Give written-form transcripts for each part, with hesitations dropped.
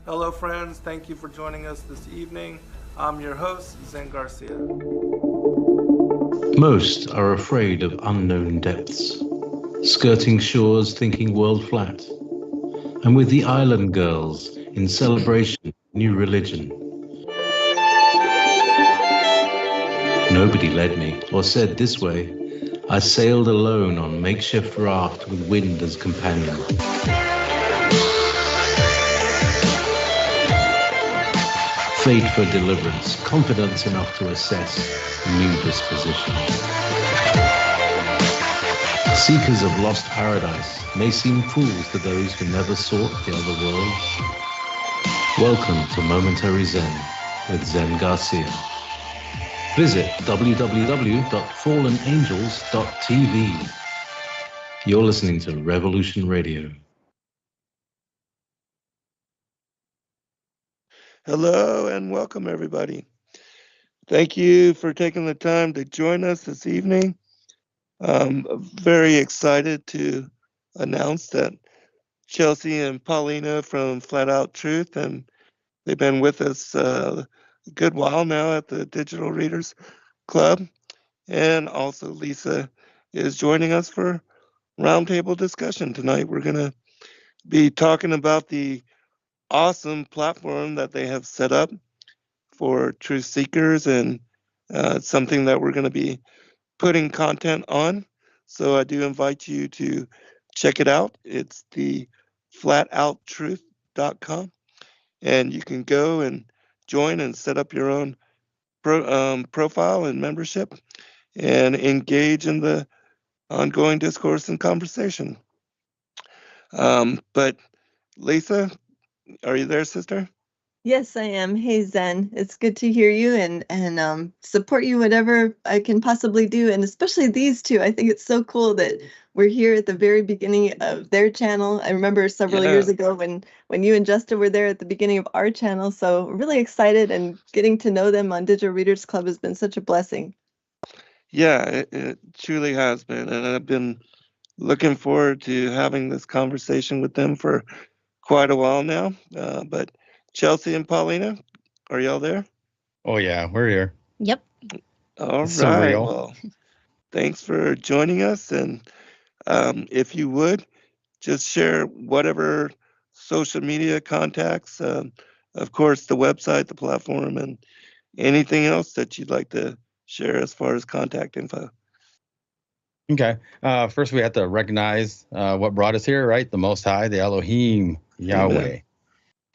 Hello, friends. Thank you for joining us this evening. I'm your host, Zen Garcia. Most are afraid of unknown depths, skirting shores thinking world flat, and with the island girls in celebration, new religion. Nobody led me or said this way. I sailed alone on makeshift raft with wind as companion. Fate for deliverance, confidence enough to assess new disposition. Seekers of lost paradise may seem fools to those who never sought the other world. Welcome to Momentary Zen with Zen Garcia. Visit www.fallenangels.tv. You're listening to Revolution Radio. Hello and welcome, everybody. Thank you for taking the time to join us this evening. I'm very excited to announce that Chelsea and Paulina from Flatout Truth, and they've been with us a good while now at the Digital Readers Club. And also Lisa is joining us for roundtable discussion tonight. We're going to be talking about the awesome platform that they have set up for truth seekers, and it's something that we're going to be putting content on. So I do invite you to check it out. It's the flatouttruth.com, and you can go and join and set up your own profile and membership and engage in the ongoing discourse and conversation. But Lisa, are you there, sister? Yes, I am. Hey, Zen. It's good to hear you and support you whatever I can possibly do. And especially these two. I think it's so cool that we're here at the very beginning of their channel. I remember several years ago when you and Justin were there at the beginning of our channel. So really excited, and getting to know them on Digital Readers Club has been such a blessing. Yeah, it truly has been. And I've been looking forward to having this conversation with them for quite a while now. But Chelsea and Paulina, are y'all there? Oh, yeah, we're here. Yep. All It's right. surreal. Well, thanks for joining us. And if you would, just share whatever social media contacts, of course, the website, the platform, and anything else that you'd like to share as far as contact info. Okay. First, we have to recognize what brought us here, right? The Most High, the Elohim, Yahweh. Amen.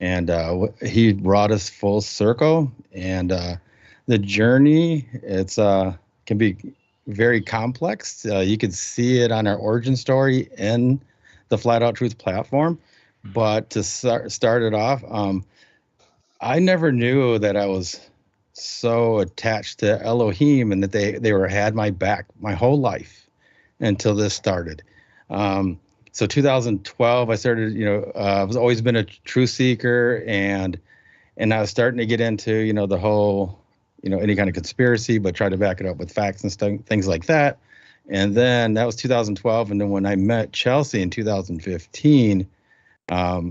And he brought us full circle. And the journey, it's can be very complex. You could see it on our origin story in the Flatout Truth platform. But to start it off, I never knew that I was so attached to Elohim and that they had my back my whole life until this started. So 2012, I started, I've always been a truth seeker, and I was starting to get into, the whole, any kind of conspiracy, but try to back it up with facts and stuff, things like that. And then that was 2012. And then when I met Chelsea in 2015,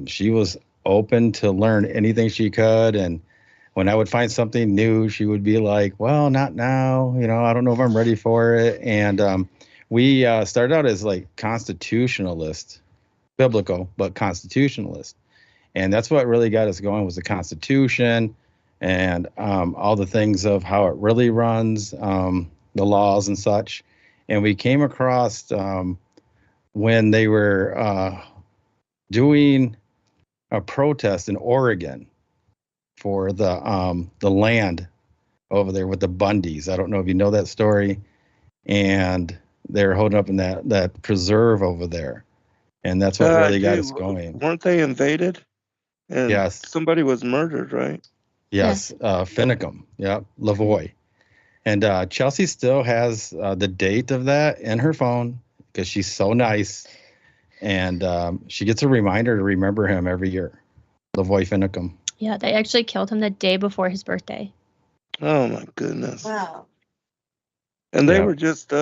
she was open to learn anything she could. And when I would find something new, she would be like, well, not now, I don't know if I'm ready for it. And we started out as like constitutionalist, biblical, but constitutionalist. And that's what really got us going, was the Constitution and all the things of how it really runs, the laws and such. And we came across when they were doing a protest in Oregon for the land over there with the Bundys. I don't know if you know that story. And they're holding up in that preserve over there. And that's what really got us going. Weren't they invaded? And yes. Somebody was murdered, right? Yes. Finicum. Yeah. Lavoie. And Chelsea still has the date of that in her phone because she's so nice. And she gets a reminder to remember him every year. Lavoie Finicum. Yeah, they actually killed him the day before his birthday. Oh, my goodness. Wow. And they were just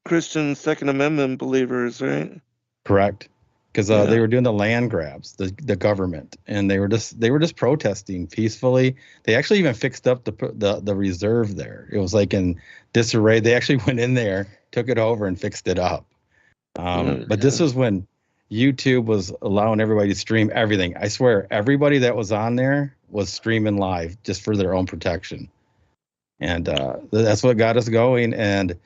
Christian Second Amendment believers, right? Correct. because they were doing the land grabs, the government, and they were just protesting peacefully. They actually even fixed up the reserve there. It was like in disarray. They actually went in there, took it over, and fixed it up. But this was when YouTube was allowing everybody to stream everything. I swear, everybody that was on there was streaming live just for their own protection. And that's what got us going. And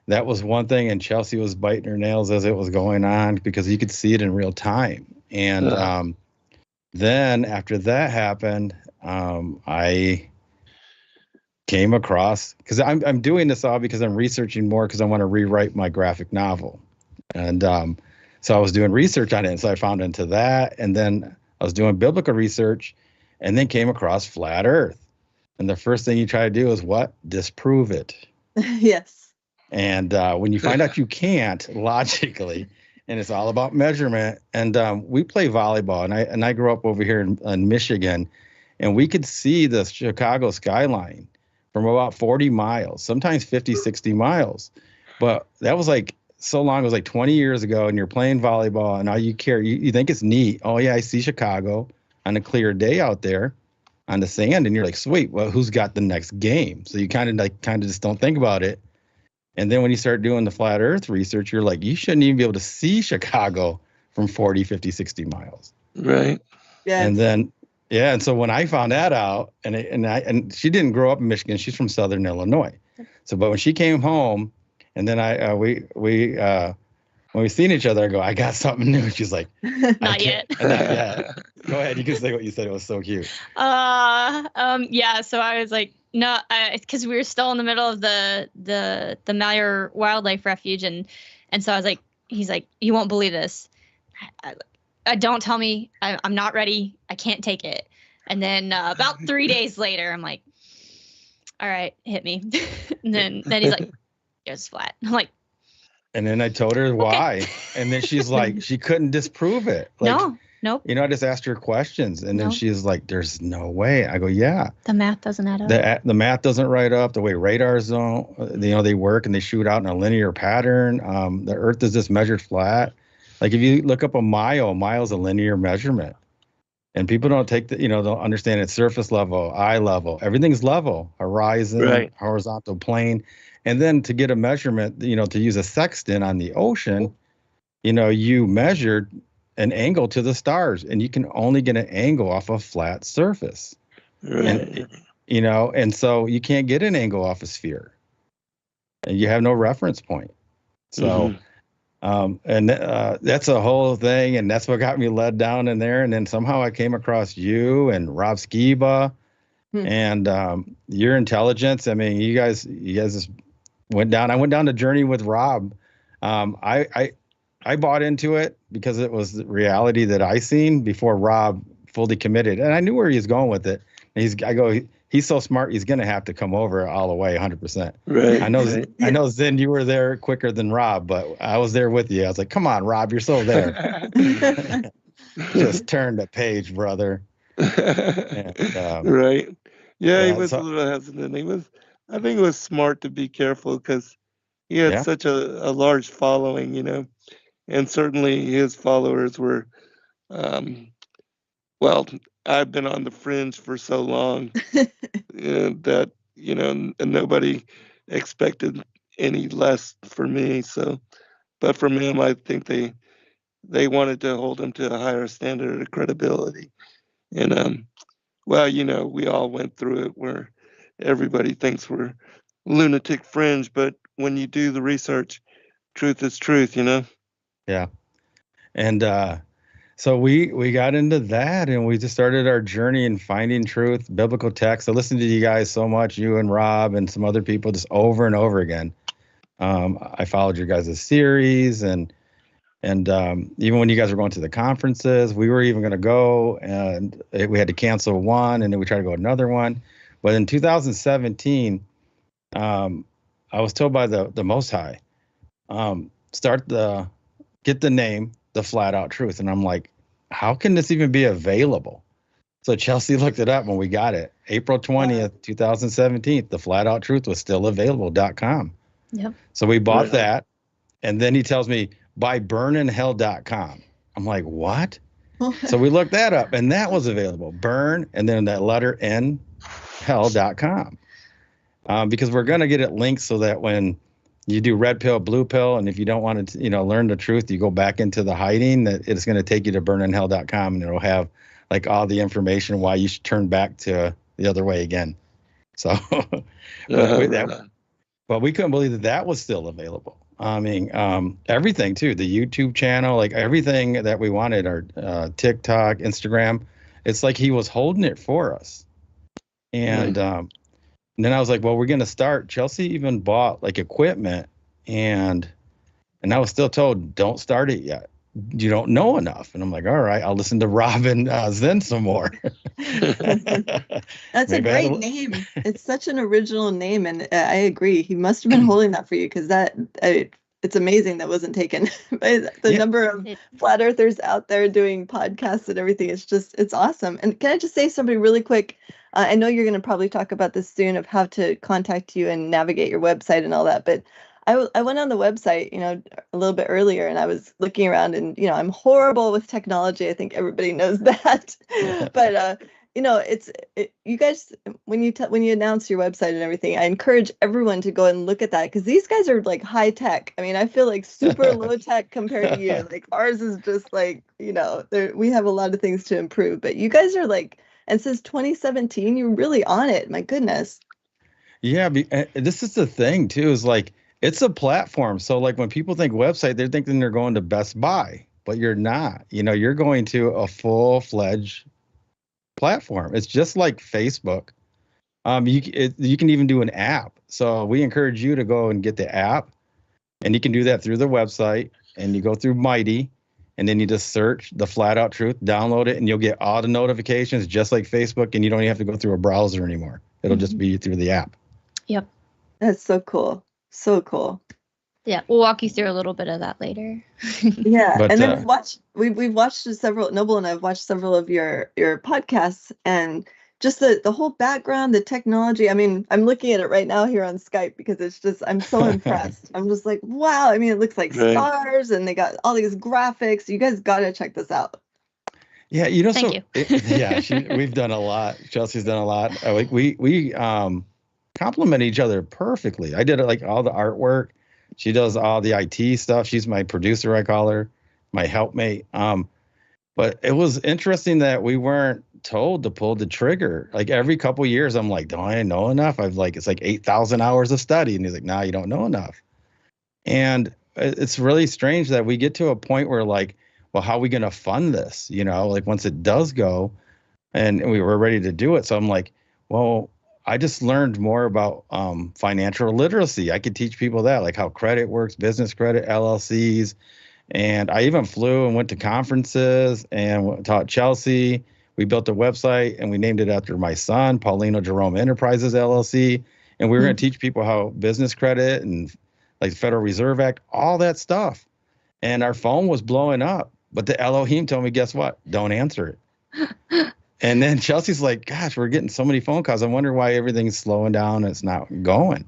that was one thing. And Chelsea was biting her nails as it was going on because you could see it in real time. And then after that happened, I came across, because I'm doing this all because I'm researching more because I want to rewrite my graphic novel. And so I was doing research on it. And so I found into that. And then I was doing biblical research and then came across flat earth. And the first thing you try to do is what? Disprove it. Yes. And when you find out you can't logically, and it's all about measurement. And we play volleyball, and I grew up over here in Michigan, and we could see the Chicago skyline from about 40 miles, sometimes 50, 60 miles. But that was like so long, it was like 20 years ago, and you're playing volleyball, and all you care, you think it's neat. Oh yeah, I see Chicago on a clear day out there on the sand, and you're like, sweet, well, who's got the next game? So you kind of just don't think about it. And then when you start doing the flat earth research, you're like, you shouldn't even be able to see Chicago from 40, 50, 60 miles. Right. Yeah. And then, and so when I found that out, and she didn't grow up in Michigan, she's from Southern Illinois. So, but when she came home, and then when we seen each other, I go, I got something new. She's like, Not yet. Not yet. Go ahead. You can say what you said. It was so cute. Yeah. So I was like, no, because we were still in the middle of the Malheur Wildlife Refuge, and so I was like, he's like, you won't believe this. Don't tell me. I'm not ready. I can't take it. And then about 3 days later, I'm like, all right, hit me. and then he's like, it's flat. I'm like, and then I told her why. And then she's like, she couldn't disprove it. Like, Nope. You know, I just asked her questions, and then she's like, there's no way. I go, yeah. The math doesn't add up. The math doesn't write up. The way radars don't, they work and they shoot out in a linear pattern. The Earth is just measured flat. Like if you look up a mile is a linear measurement. And people don't take don't understand it's surface level, eye level. Everything's level, horizon, horizontal plane. And then to get a measurement, to use a sextant on the ocean, you measured an angle to the stars, and you can only get an angle off a flat surface. Right. And so you can't get an angle off a sphere, and you have no reference point. So, that's a whole thing, and that's what got me led down in there. And then somehow I came across you and Rob Skiba, and your intelligence. I mean, you guys just went down. I went down the journey with Rob. I bought into it because it was the reality that I seen before Rob fully committed, and I knew where he was going with it. And he's so smart. He's gonna have to come over all the way, 100%. Right. I know, Zen, you were there quicker than Rob, but I was there with you. I was like, come on, Rob, you're so there. Just turn the page, brother. And, right. Yeah, he was a little hesitant. I think it was smart to be careful because he had such a large following, and certainly his followers were, I've been on the fringe for so long that, and nobody expected any less for me. So, but from him, I think they wanted to hold him to a higher standard of credibility. And, we all went through it where everybody thinks we're lunatic fringe, but when you do the research, truth is truth, Yeah. And so we got into that, and we just started our journey in finding truth, biblical text. I listened to you guys so much, you and Rob and some other people, just over and over again. I followed your guys' series, and even when you guys were going to the conferences, we were even going to go, and we had to cancel one, and then we tried to go another one. But in 2017, I was told by the Most High, get the name, The Flatout Truth. And I'm like, how can this even be available? So Chelsea looked it up when we got it. April 20th, 2017, The Flatout Truth was still available.com. Yep. So we bought that. And then he tells me, buy burninhell.com. I'm like, what? So we looked that up, and that was available. Burn, and then that letter N, hell.com. Because we're going to get it linked so that when you do red pill, blue pill, and if you don't want to, learn the truth, you go back into the hiding, that it's going to take you to burninhell.com, and it'll have like all the information why you should turn back to the other way again. So, but we couldn't believe that was still available. I mean, everything too, the YouTube channel, like everything that we wanted, our TikTok, Instagram, it's like he was holding it for us. And then I was like, well, we're going to start. Chelsea even bought like equipment, and I was still told, don't start it yet. You don't know enough. And I'm like, all right, I'll listen to Rob and Zen some more. That's a great name. It's such an original name. And I agree. He must have been holding that for you, because it's amazing that wasn't taken. The number of flat earthers out there doing podcasts and everything. It's awesome. And can I just say something really quick? I know you're going to probably talk about this soon, of how to contact you and navigate your website and all that. But I went on the website, a little bit earlier, and I was looking around, and, I'm horrible with technology. I think everybody knows that. But, you guys, when you announce your website and everything, I encourage everyone to go and look at that, because these guys are like high tech. I mean, I feel like super low tech compared to you. Like ours is just like, we have a lot of things to improve, but you guys are like, and since 2017, you're really on it. My goodness. Yeah. This is the thing too, is like, it's a platform. So like when people think website, they're thinking they're going to Best Buy, but you're not. You're going to a full-fledged platform. It's just like Facebook. You can even do an app. So we encourage you to go and get the app, and you can do that through the website, and you go through Mighty, and then you just search the Flatout Truth, download it, and you'll get all the notifications just like Facebook, and you don't even have to go through a browser anymore. It'll just be through the app. Yep. That's so cool. So cool. Yeah, we'll walk you through a little bit of that later. Yeah, and then we've watched several. Noble and I've watched several of your podcasts, and just the whole background, the technology. I mean, I'm looking at it right now here on Skype, because it's just, I'm so impressed. I'm just like, wow. I mean, it looks like stars, and they got all these graphics. You guys got to check this out. Yeah, Thank you. We've done a lot. Chelsea's done a lot. We complement each other perfectly. I did like all the artwork. She does all the IT stuff. She's my producer, I call her, my helpmate. But it was interesting that we weren't told to pull the trigger. Like every couple of years, I'm like, don't I know enough? It's like 8,000 hours of study. And he's like, nah, you don't know enough. And it's really strange that we get to a point where like, well, how are we going to fund this? Like once it does go, and we were ready to do it. So I'm like, well, I just learned more about financial literacy. I could teach people that, like how credit works, business credit, LLCs. And I even flew and went to conferences and taught Chelsea. We built a website and we named it after my son, Paulino Jerome Enterprises, LLC. And we were going to teach people how business credit and like the Federal Reserve Act, all that stuff. And our phone was blowing up. But the Elohim told me, guess what? Don't answer it. And then Chelsea's like, gosh, we're getting so many phone calls. I wonder why everything's slowing down and it's not going.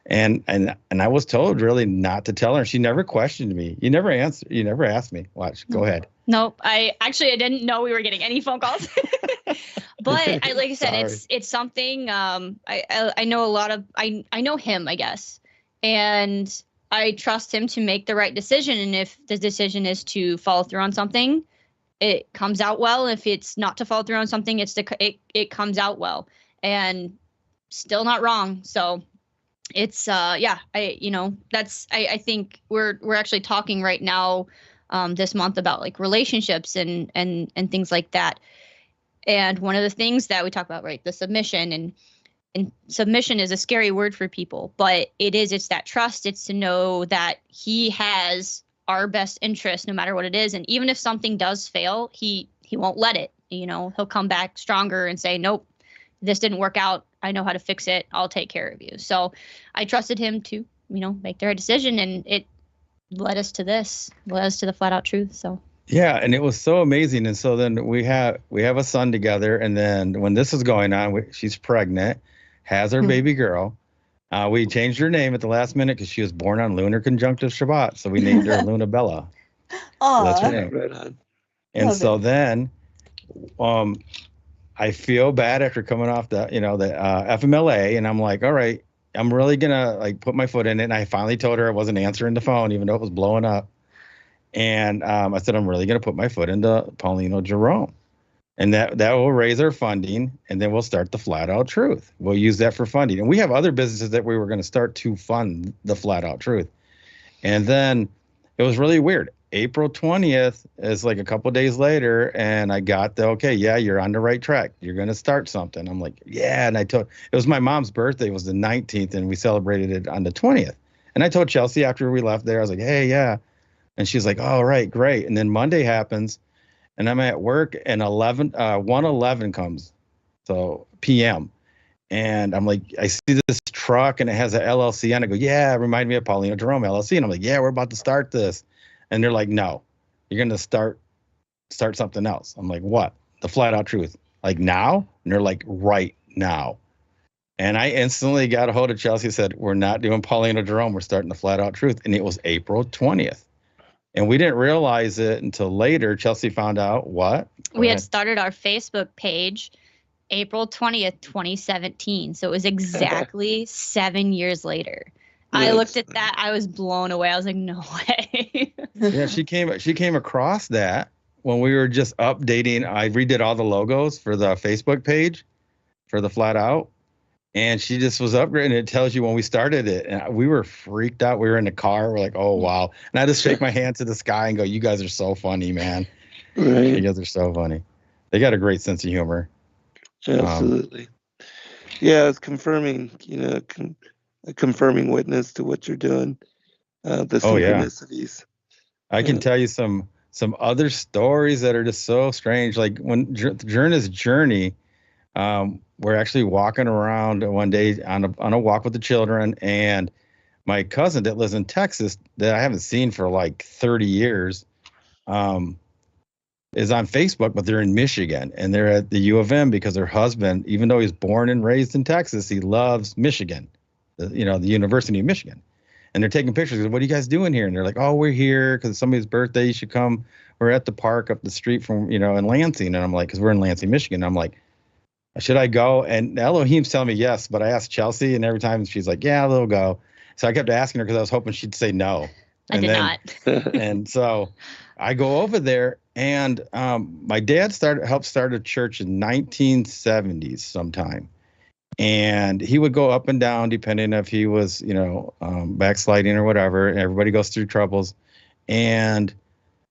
And I was told really not to tell her. She never questioned me. You never answered. You never asked me. Watch, go ahead. Nope. I didn't know we were getting any phone calls. But like I said, it's something. I know a lot of. I know him, I guess, and I trust him to make the right decision. And if the decision is to follow through on something, it comes out well. If it's not to follow through on something, it comes out well, and still not wrong. So it's I think we're actually talking right now this month about like relationships and things like that. And one of the things that we talk about, right, the submission, and submission is a scary word for people, but it's that trust. It's to know that he has our best interest no matter what it is. And even if something does fail, he won't let it, he'll come back stronger and say, nope, this didn't work out. I know how to fix it. I'll take care of you. So I trusted him to, make the right decision, and it led us to the flat out truth. So. Yeah. And it was so amazing. And so then we have a son together. And then when this is going on, she's pregnant, has her baby girl. We changed her name at the last minute because she was born on lunar conjunctive Shabbat. So we named her Luna Bella. Oh, so that's her name. Right on. And Love so it. then I feel bad after coming off the FMLA, and I'm like, all right, I'm really gonna like put my foot in it. And I finally told her I wasn't answering the phone, even though it was blowing up. And I said, I'm really gonna put my foot into Paulino Jerome. And that will raise our funding, and then we'll start the Flat Out Truth. We'll use that for funding. And we have other businesses that we were going to start to fund the Flat Out Truth. And then it was really weird. April 20th is like a couple of days later, and I got okay, yeah, you're on the right track. You're going to start something. I'm like, yeah. And I told, it was my mom's birthday, it was the 19th, and we celebrated it on the 20th. And I told Chelsea after we left there, I was like, hey, yeah. And she's like, all right, great. And then Monday happens. And I'm at work, and 1:11 comes, so PM. And I'm like, I see this truck, and it has a LLC on it. I go, yeah, it reminded me of Paulino Jerome LLC. And I'm like, yeah, we're about to start this. And they're like, no, you're going to start something else. I'm like, what? The Flat Out Truth. Like now? And they're like, right now. And I instantly got a hold of Chelsea and said, we're not doing Paulino Jerome. We're starting the Flat Out Truth. And it was April 20th. And we didn't realize it until later. Chelsea found out what? We had started our Facebook page April 20th, 2017. So it was exactly 7 years later. I looked at that. I was blown away. I was like, no way. Yeah, she came across that when we were just updating. I redid all the logos for the Facebook page for the Flat Out. And she just was upgrading. It tells you when we started it. And we were freaked out. We were in the car. We're like, oh, wow. And I just shake my hand to the sky and go, you guys are so funny, man. Right. You guys are so funny. They got a great sense of humor. Absolutely. Yeah, it's confirming, a confirming witness to what you're doing. The synchronicities. I can tell you some other stories that are just so strange. Like during this journey, we're actually walking around one day on a walk with the children, and my cousin that lives in Texas that I haven't seen for like 30 years is on Facebook, but they're in Michigan, and they're at the U of M because their husband, even though he's born and raised in Texas, he loves Michigan, the University of Michigan. And they're taking pictures. What are you guys doing here? And they're like, oh, we're here because it's somebody's birthday. You should come. We're at the park up the street from, in Lansing. And I'm like, because we're in Lansing, Michigan. And I'm like, should I go? And Elohim's telling me yes, but I asked Chelsea, and every time she's like, yeah, they'll go. So I kept asking her because I was hoping she'd say no. I did not. And so I go over there, and my dad helped start a church in 1970s sometime. And he would go up and down depending if he was, backsliding or whatever. Everybody goes through troubles. And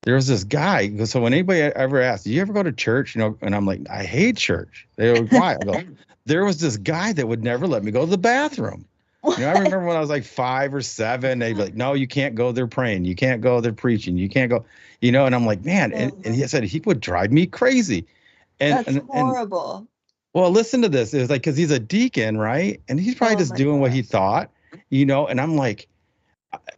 there was this guy. So when anybody ever asks, do you ever go to church? And I'm like, I hate church. They go, why? I go, there was this guy that would never let me go to the bathroom. I remember when I was like 5 or 7, they'd be like, no, you can't go there praying. You can't go there preaching. You can't go, and I'm like, man. And he said he would drive me crazy. That's horrible. Well, listen to this. It was like, because he's a deacon, right? And he's probably just doing what he thought, and I'm like,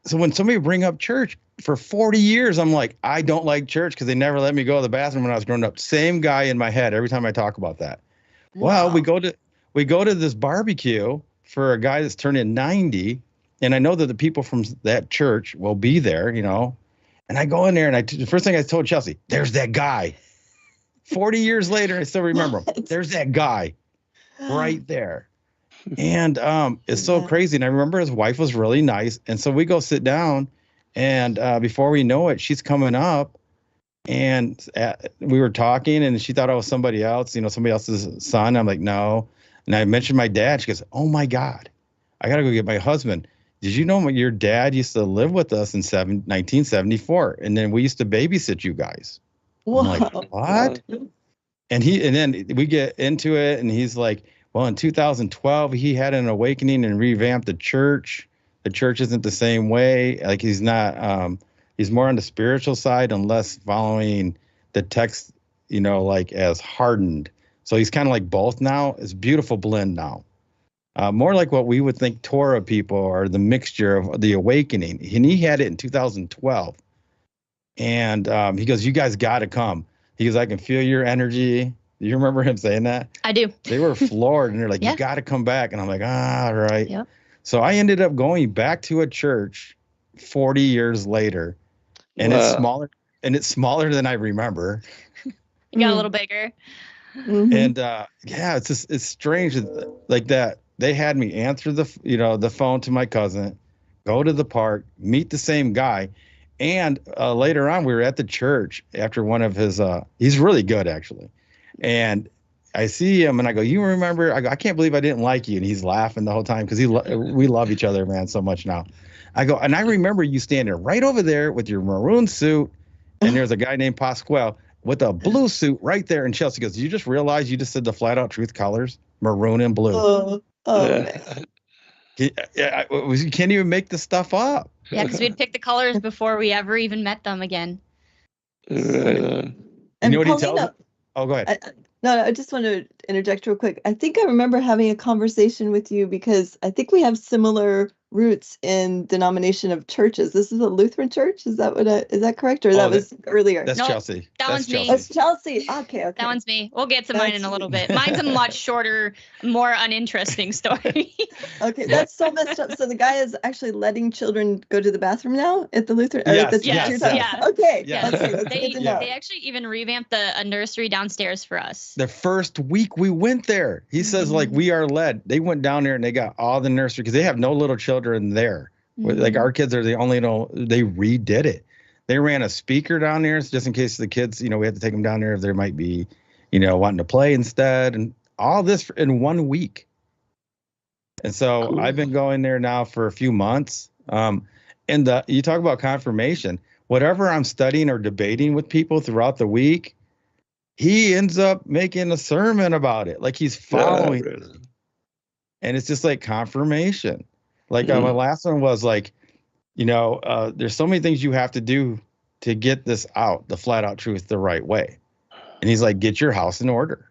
so when somebody bring up church for 40 years, I'm like, I don't like church because they never let me go to the bathroom when I was growing up. Same guy in my head every time I talk about that. Wow. Well, we go to this barbecue for a guy that's turning 90. And I know that the people from that church will be there, and I go in there, and the first thing I told Chelsea, there's that guy. 40 years later, I still remember him. There's that guy right there. And it's so crazy. And I remember his wife was really nice. And so we go sit down, and before we know it, she's coming up, and we were talking, and she thought I was somebody else, somebody else's son. I'm like, no. And I mentioned my dad. She goes, oh my God, I got to go get my husband. Did you know your dad used to live with us in 1974? And then we used to babysit you guys. Whoa. I'm like, what? And then we get into it, and he's like, well, in 2012, he had an awakening and revamped the church. The church isn't the same way. Like he's not, he's more on the spiritual side and less following the text, like as hardened. So he's kind of like both now. It's a beautiful blend now. More like what we would think Torah people are, the mixture of the awakening. And he had it in 2012. And he goes, you guys got to come. He goes, I can feel your energy. Do you remember him saying that? I do. They were floored, and they're like, you got to come back. And I'm like, all right. Yep. So I ended up going back to a church 40 years later, and and it's smaller than I remember. It got a little bigger. Mhm. And yeah, it's strange like that. They had me answer the phone to my cousin, go to the park, meet the same guy, and later on we were at the church after one of his. He's really good actually, and I see him and I go, "You remember?" I go, "I can't believe I didn't like you," and he's laughing the whole time because we love each other, man, so much now. I go, and I remember you standing right over there with your maroon suit, and there's a guy named Pasquale with a blue suit right there. And Chelsea goes, "You just realized you just said the flat out truth colors, maroon and blue." Man. You can't even make this stuff up. Yeah, because we'd pick the colors before we ever even met them again. Right on. You know what he tells Paulina, me? Oh, go ahead. No, I just want to interject real quick. I think I remember having a conversation with you because I think we have similar roots in denomination of churches. This is a Lutheran church. Is that is that correct? Or that was earlier? That's Nope, Chelsea. that one's me. That's Chelsea. Okay. That one's me. We'll get to mine in a That's little you. bit. Mine's a much shorter, more uninteresting story. Okay, that's so messed up. So the guy is actually letting children go to the bathroom now at the Lutheran? Or Yes, at the yes, church you're talking yes. about? Okay. Yes. Okay, that's They, good to know. they actually even revamped a nursery downstairs for us. The first week we went there, he says, like, we are led. They went down there and they got all the nursery because they have no little children there. Like our kids are the only, they redid it. They ran a speaker down there just in case the kids, we had to take them down there if there might be, wanting to play instead. And all this in 1 week. And so Cool. I've been going there now for a few months. And you talk about confirmation, whatever I'm studying or debating with people throughout the week, he ends up making a sermon about it. Like he's following. Right. And it's just like confirmation. Like my last one was like, there's so many things you have to do to get this out, the flat out truth, the right way. And he's like, get your house in order.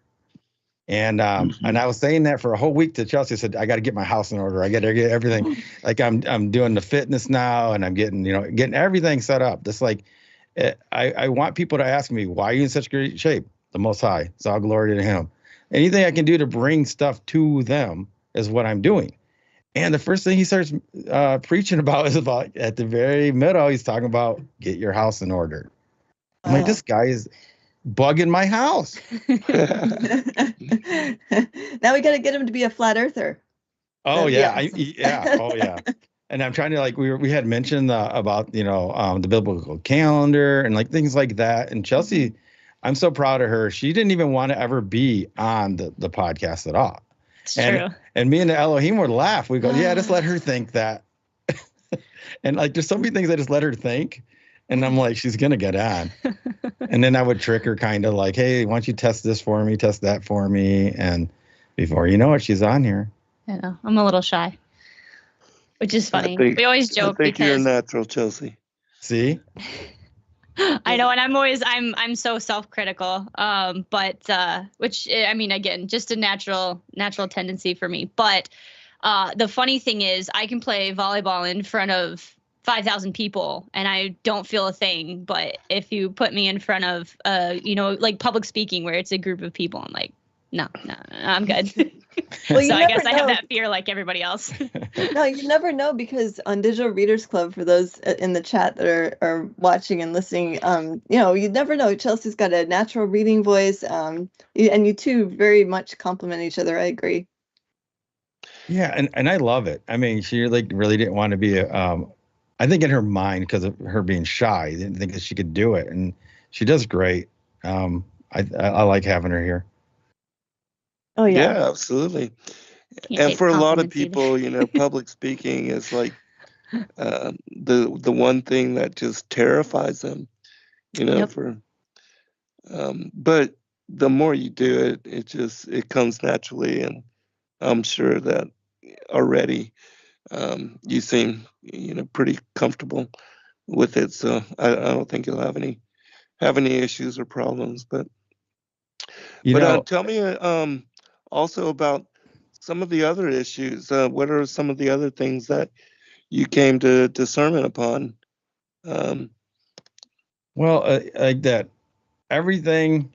And and I was saying that for a whole week to Chelsea. I said, I got to get my house in order. I got to get everything. Like I'm doing the fitness now, and I'm getting everything set up. Just like I want people to ask me, why are you in such great shape? The Most High. It's all glory to Him. Anything I can do to bring stuff to them is what I'm doing. And the first thing he starts preaching about is about at the very middle, he's talking about get your house in order. I'm like, this guy is bugging my house. Now we got to get him to be a flat earther. Oh, That'd yeah. be Yeah. Oh, yeah. And I'm trying to we had mentioned about, the biblical calendar and like things like that. And Chelsea, I'm so proud of her. She didn't even want to ever be on the podcast at all. It's true. And me and the Elohim would laugh. We go, yeah, just let her think that. And like, there's so many things I just let her think. And I'm like, she's going to get on. And then I would trick her kind of like, hey, why don't you test this for me, test that for me. And before you know it, she's on here. I know. I'm a little shy, which is funny. We always joke I think you're because natural, Chelsea. See? I know, and I'm so self-critical. But which I mean, again, just a natural tendency for me. But the funny thing is, I can play volleyball in front of 5,000 people and I don't feel a thing. But if you put me in front of like public speaking where it's a group of people, I'm like, no, I'm good. Well, So I guess I have that fear like everybody else. No, you never know because on Digital Readers Club, for those in the chat that are watching and listening, you never know. Chelsea's got a natural reading voice, and you two very much complement each other. I agree. Yeah, and I love it. I mean, she like really didn't want to be I think in her mind, because of her being shy, didn't think that she could do it, and she does great. I like having her here. Oh Yeah, yeah. absolutely. Can't And take for a lot of compliments either. people, public speaking is like the one thing that just terrifies them, Yep. but the more you do it, it comes naturally, and I'm sure that already you seem pretty comfortable with it, so I don't think you'll have any issues or problems. But tell me also about some of the other issues. What are some of the other things that you came to discernment upon? Well, like that, everything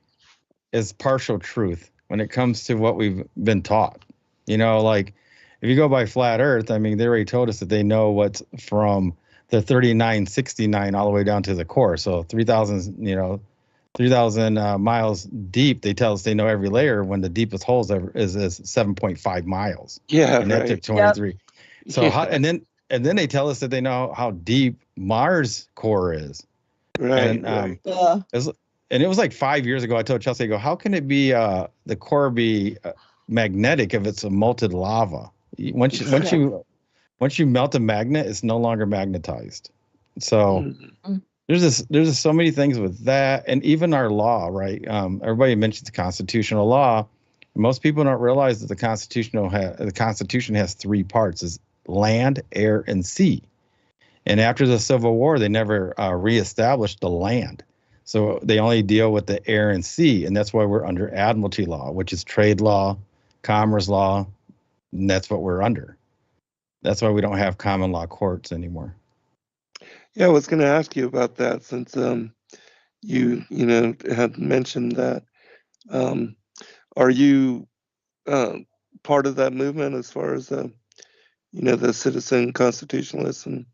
is partial truth when it comes to what we've been taught. Like if you go by flat earth, I mean, they already told us that they know what's from the 3969 all the way down to the core. So 3,000, 3,000 miles deep. They tell us they know every layer when the deepest holes is 7.5 miles. Yeah, And that took right. 23. So Yeah. how, and then they tell us that they know how deep Mars core is. Right, And right. and it was like 5 years ago. I told Chelsea, I go, how can it be the core be magnetic if it's a molten lava? Once you melt a magnet, it's no longer magnetized. So Mhm. there's just so many things with that, and even our law, right? Everybody mentions constitutional law. Most people don't realize that the Constitution has three parts: is land, air, and sea. And after the Civil War, they never reestablished the land. So they only deal with the air and sea. And that's why we're under admiralty law, which is trade law, commerce law. And that's what we're under. That's why we don't have common law courts anymore. Yeah, I was going to ask you about that since you had mentioned that. Are you part of that movement as far as the citizen constitutionalists and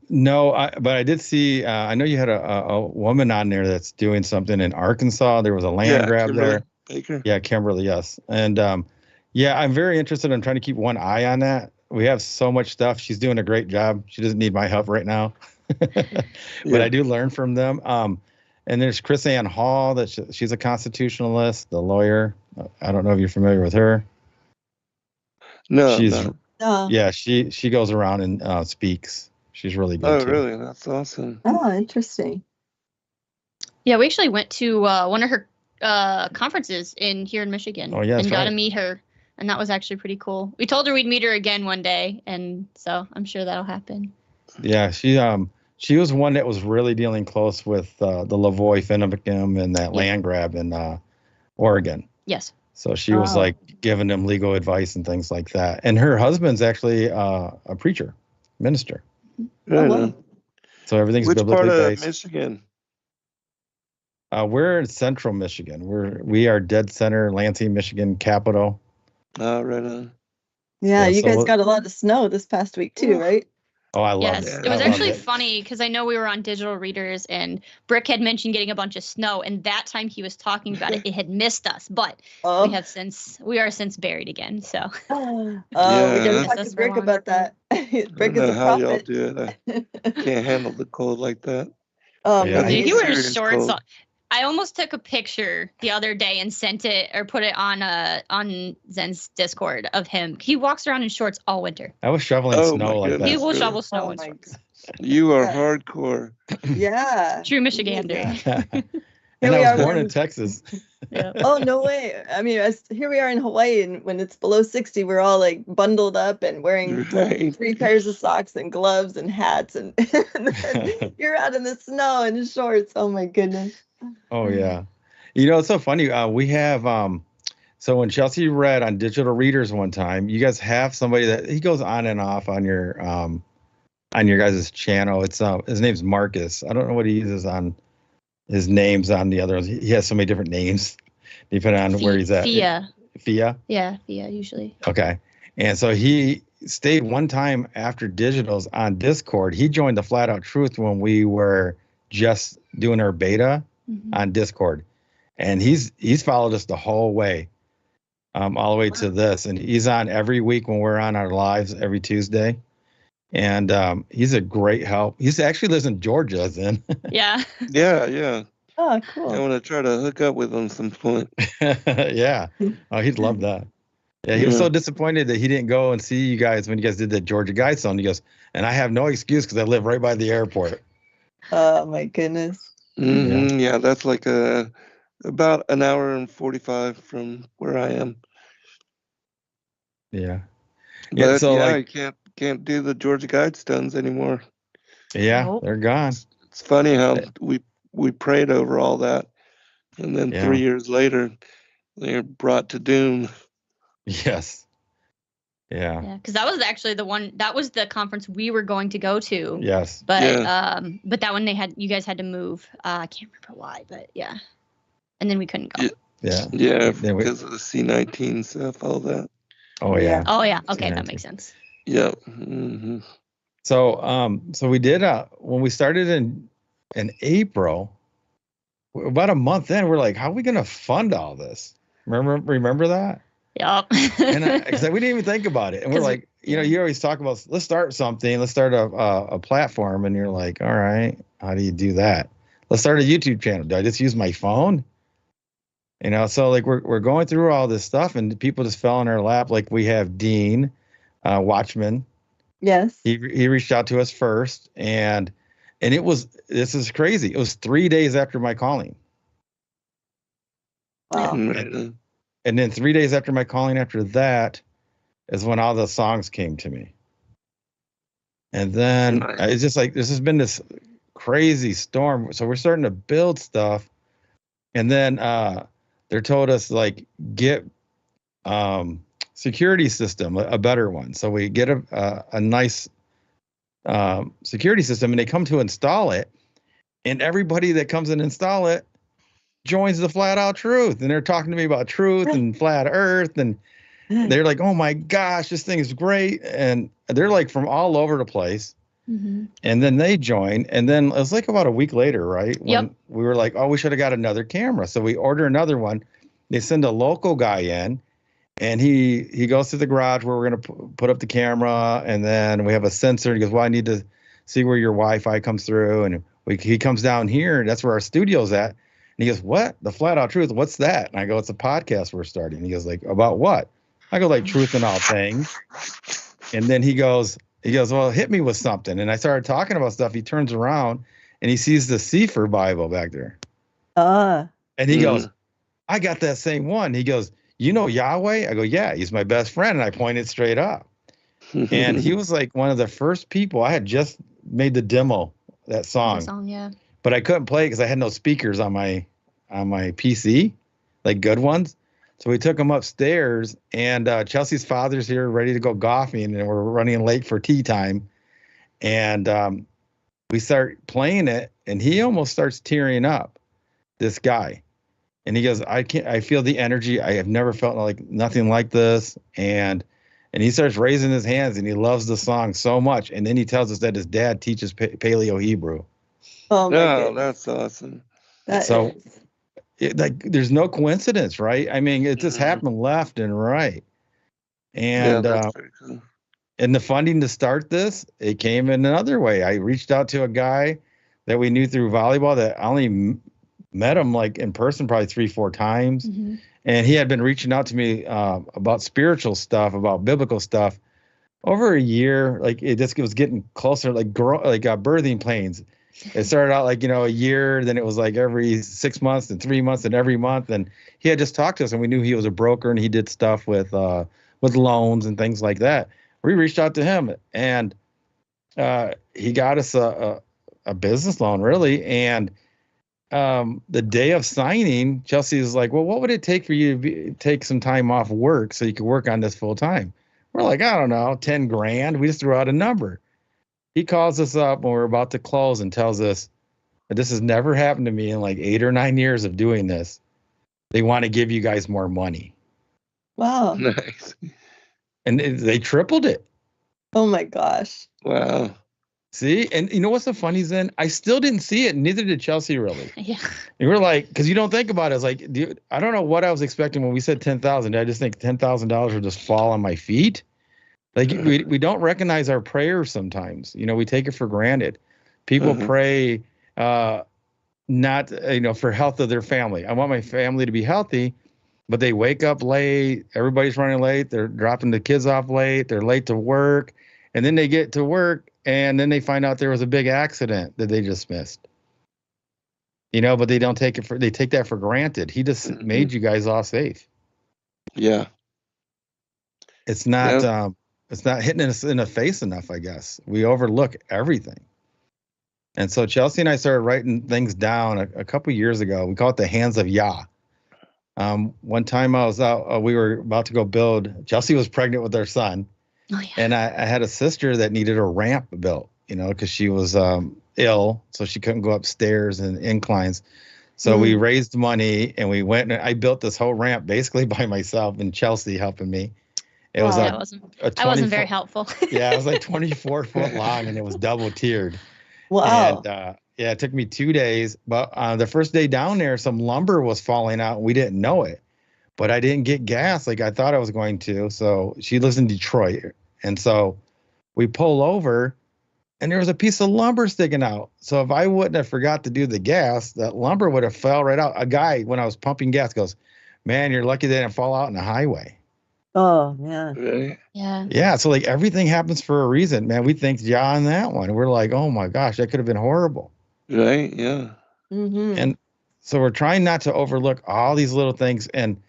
No, but I did see, I know you had a woman on there that's doing something in Arkansas. There was a land grab Kimberly there. Baker? Yeah, Kimberly, yes. And yeah, I'm very interested. I'm trying to keep one eye on that. We have so much stuff. She's doing a great job. She doesn't need my help right now. But I do learn from them. And there's Chris Ann Hall, she's a constitutionalist, the lawyer. I don't know if you're familiar with her. No, She's no. yeah, she goes around and speaks. She's really good Oh, too. really? That's awesome. Oh, interesting. Yeah, we actually went to one of her conferences here in Michigan. Oh, yeah, and got right. to meet her, and that was actually pretty cool. We told her we'd meet her again one day, and so I'm sure that'll happen. Yeah, she was one that was really dealing close with the Lavoie Finicum and that land grab in Oregon. Yes. So she was like giving them legal advice and things like that. And her husband's actually a preacher, minister. Right. wow. So everything's Which biblically part of based. Michigan? We're in central Michigan. We are dead center, Lansing, Michigan, capital. Oh, right on. Yeah, Yeah, you so guys got a lot of snow this past week too, right? Oh, I love Yes, it. it was I love actually it. funny because I know we were on digital readers, and Brick had mentioned getting a bunch of snow, and that time he was talking about it, it had missed us, but we are since buried again. So we Yeah, gotta that's- talk to Brick about that. I Brick don't is know a how y'all prophet. do it. I can't handle the cold like that. Oh, Yeah, man, dude, he wears serious shorts. cold. I almost took a picture the other day and sent it or put it on Zen's Discord of him. He walks around in shorts all winter. I was shoveling Oh, snow my like goodness. He that. will really? shovel snow Oh in my shorts. You are Yeah. hardcore. Yeah. True Michigander. And we I are was born when- in Texas. Yeah. Oh, no way. I mean, here we are in Hawaii, and when it's below 60, we're all like bundled up and wearing Right. 3 pairs of socks and gloves and hats, and then you're out in the snow in shorts. Oh my goodness. Oh yeah. It's so funny. We have so when Chelsea read on digital readers one time, you guys have somebody that he goes on and off on your guys' channel. It's his name's Marcus. I don't know what he uses on his names on the other ones. He has so many different names depending on where he's at. Fia. Fia? Yeah, Fia usually. Okay. And so he stayed one time after digitals on Discord. He joined the Flatout Truth when we were just doing our beta on Discord. And he's followed us the whole way, all the way to this. And he's on every week when we're on our lives every Tuesday. And he's a great help. He's actually lives in Georgia, then. Yeah. Yeah. Oh, cool. I want to try to hook up with him some point. Yeah. Oh, he'd love that. Yeah, he was so disappointed that he didn't go and see you guys when you guys did the Georgia Guidestone. He goes, and I have no excuse because I live right by the airport. Oh my goodness. Mm-hmm. Yeah, that's like about an hour and 45 from where I am. Yeah. But so I can't do the Georgia Guidestones anymore. Yeah, Nope. they're gone. It's funny how we prayed over all that, and then 3 years later, they're brought to doom. Yes. Yeah. Yeah, because that was actually that was the conference we were going to go to. Yes. But but that one you guys had to move. I can't remember why, but yeah. And then we couldn't go. Yeah. Yeah, because of the C-19 stuff, all that. Oh yeah. Oh yeah. Okay, that makes sense. Yeah. Mm-hmm. So we did when we started in April, about a month in, we're like, how are we gonna fund all this? Remember that? Yep. And because we didn't even think about it, and we're like, you always talk about, let's start something, let's start a platform, and you're like, all right, how do you do that? Let's start a YouTube channel. Do I just use my phone? So like we're going through all this stuff, and people just fell in our lap. Like we have Dean Watchman. Yes. He reached out to us first, and this is crazy. It was 3 days after my calling. Wow. And then 3 days after my calling, after that, is when all the songs came to me. And then it's just like this has been this crazy storm. So we're starting to build stuff, and then they told us like get security system, a better one. So we get a nice security system, and they come to install it, and everybody that comes and install it joins the Flat Out Truth, and they're talking to me about truth and flat earth, and they're like, oh my gosh, this thing is great. And they're like from all over the place. Mm-hmm. And then they join, and then it was like about a week later, right? When we were like, oh, we should have got another camera. So we order another one. They send a local guy in, and he goes to the garage where we're going to put up the camera, and then we have a sensor. He goes, well, I need to see where your Wi-Fi comes through. And he comes down here, and that's where our studio's at. And he goes, what? The Flat Out Truth? What's that? And I go, it's a podcast we're starting. He goes, like, about what? I go, like, truth in all things. And then he goes, well, hit me with something. And I started talking about stuff. He turns around, and he sees the Sefer Bible back there. And he goes, I got that same one. He goes, you know Yahweh? I go, yeah, he's my best friend. And I pointed straight up. And he was like one of the first people. I had just made the demo, that song. Yeah. But I couldn't play it because I had no speakers on my PC, like good ones. So we took him upstairs, and Chelsea's father's here ready to go golfing, and we're running late for tea time. And we start playing it, and he almost starts tearing up, this guy. And he goes, I feel the energy. I have never felt like nothing like this. And he starts raising his hands, and he loves the song so much. And then he tells us that his dad teaches Paleo Hebrew. Oh my goodness. That's awesome. There's no coincidence, right? I mean, it just happened left and right. And that's pretty cool. And the funding to start this, it came in another way. I reached out to a guy that we knew through volleyball that I only met him like in person probably 3-4 times. Mm-hmm. And he had been reaching out to me about spiritual stuff, about biblical stuff over a year. Like it just was getting closer, like birthing pains. It started out like, a year, then it was like every 6 months and 3 months and every month. And he had just talked to us, and we knew he was a broker, and he did stuff with loans and things like that. We reached out to him, and he got us a business loan, really. And the day of signing, Chelsea was like, well, what would it take for you to take some time off work so you could work on this full time? We're like, I don't know, 10 grand. We just threw out a number. He calls us up when we're about to close and tells us that this has never happened to me in like 8 or 9 years of doing this. They want to give you guys more money. Wow. Nice. And they tripled it. Oh my gosh. Wow. See? And you know what's so funny, Zen? I still didn't see it. Neither did Chelsea, really. Yeah. And we're like, because you don't think about it. It's like, I don't know what I was expecting when we said 10,000. I just think $10,000 would just fall on my feet. Like we don't recognize our prayers sometimes. We take it for granted. People pray not, for health of their family. I want my family to be healthy, but they wake up late. Everybody's running late. They're dropping the kids off late. They're late to work. And then they get to work, and then they find out there was a big accident that they just missed. But they don't take they take that for granted. He just made you guys all safe. Yeah. It's not, it's not hitting us in the face enough, I guess. We overlook everything. And so Chelsea and I started writing things down a couple years ago. We call it the Hands of Yah. One time I was out, we were about to go build. Chelsea was pregnant with our son. Oh, yeah. And I had a sister that needed a ramp built, because she was ill, so she couldn't go upstairs and inclines. So we raised money, and we went, and I built this whole ramp basically by myself, and Chelsea helping me. It was Wow. Yeah, a I wasn't 24 very helpful. Yeah, it was like 24-foot long, and it was double tiered. Wow. And yeah, it took me 2 days. But the first day down there, some lumber was falling out, and we didn't know it. But I didn't get gas like I thought I was going to. So she lives in Detroit, and so we pull over, and there was a piece of lumber sticking out. So if I wouldn't have forgot to do the gas, that lumber would have fell right out. A guy, when I was pumping gas, goes, "Man, you're lucky they didn't fall out in the highway." Oh, man. Right. Yeah. Yeah, so like everything happens for a reason, man. We thanked Yah on that one. We're like, oh my gosh, that could have been horrible. Right. Yeah. Mm-hmm. And so we're trying not to overlook all these little things. And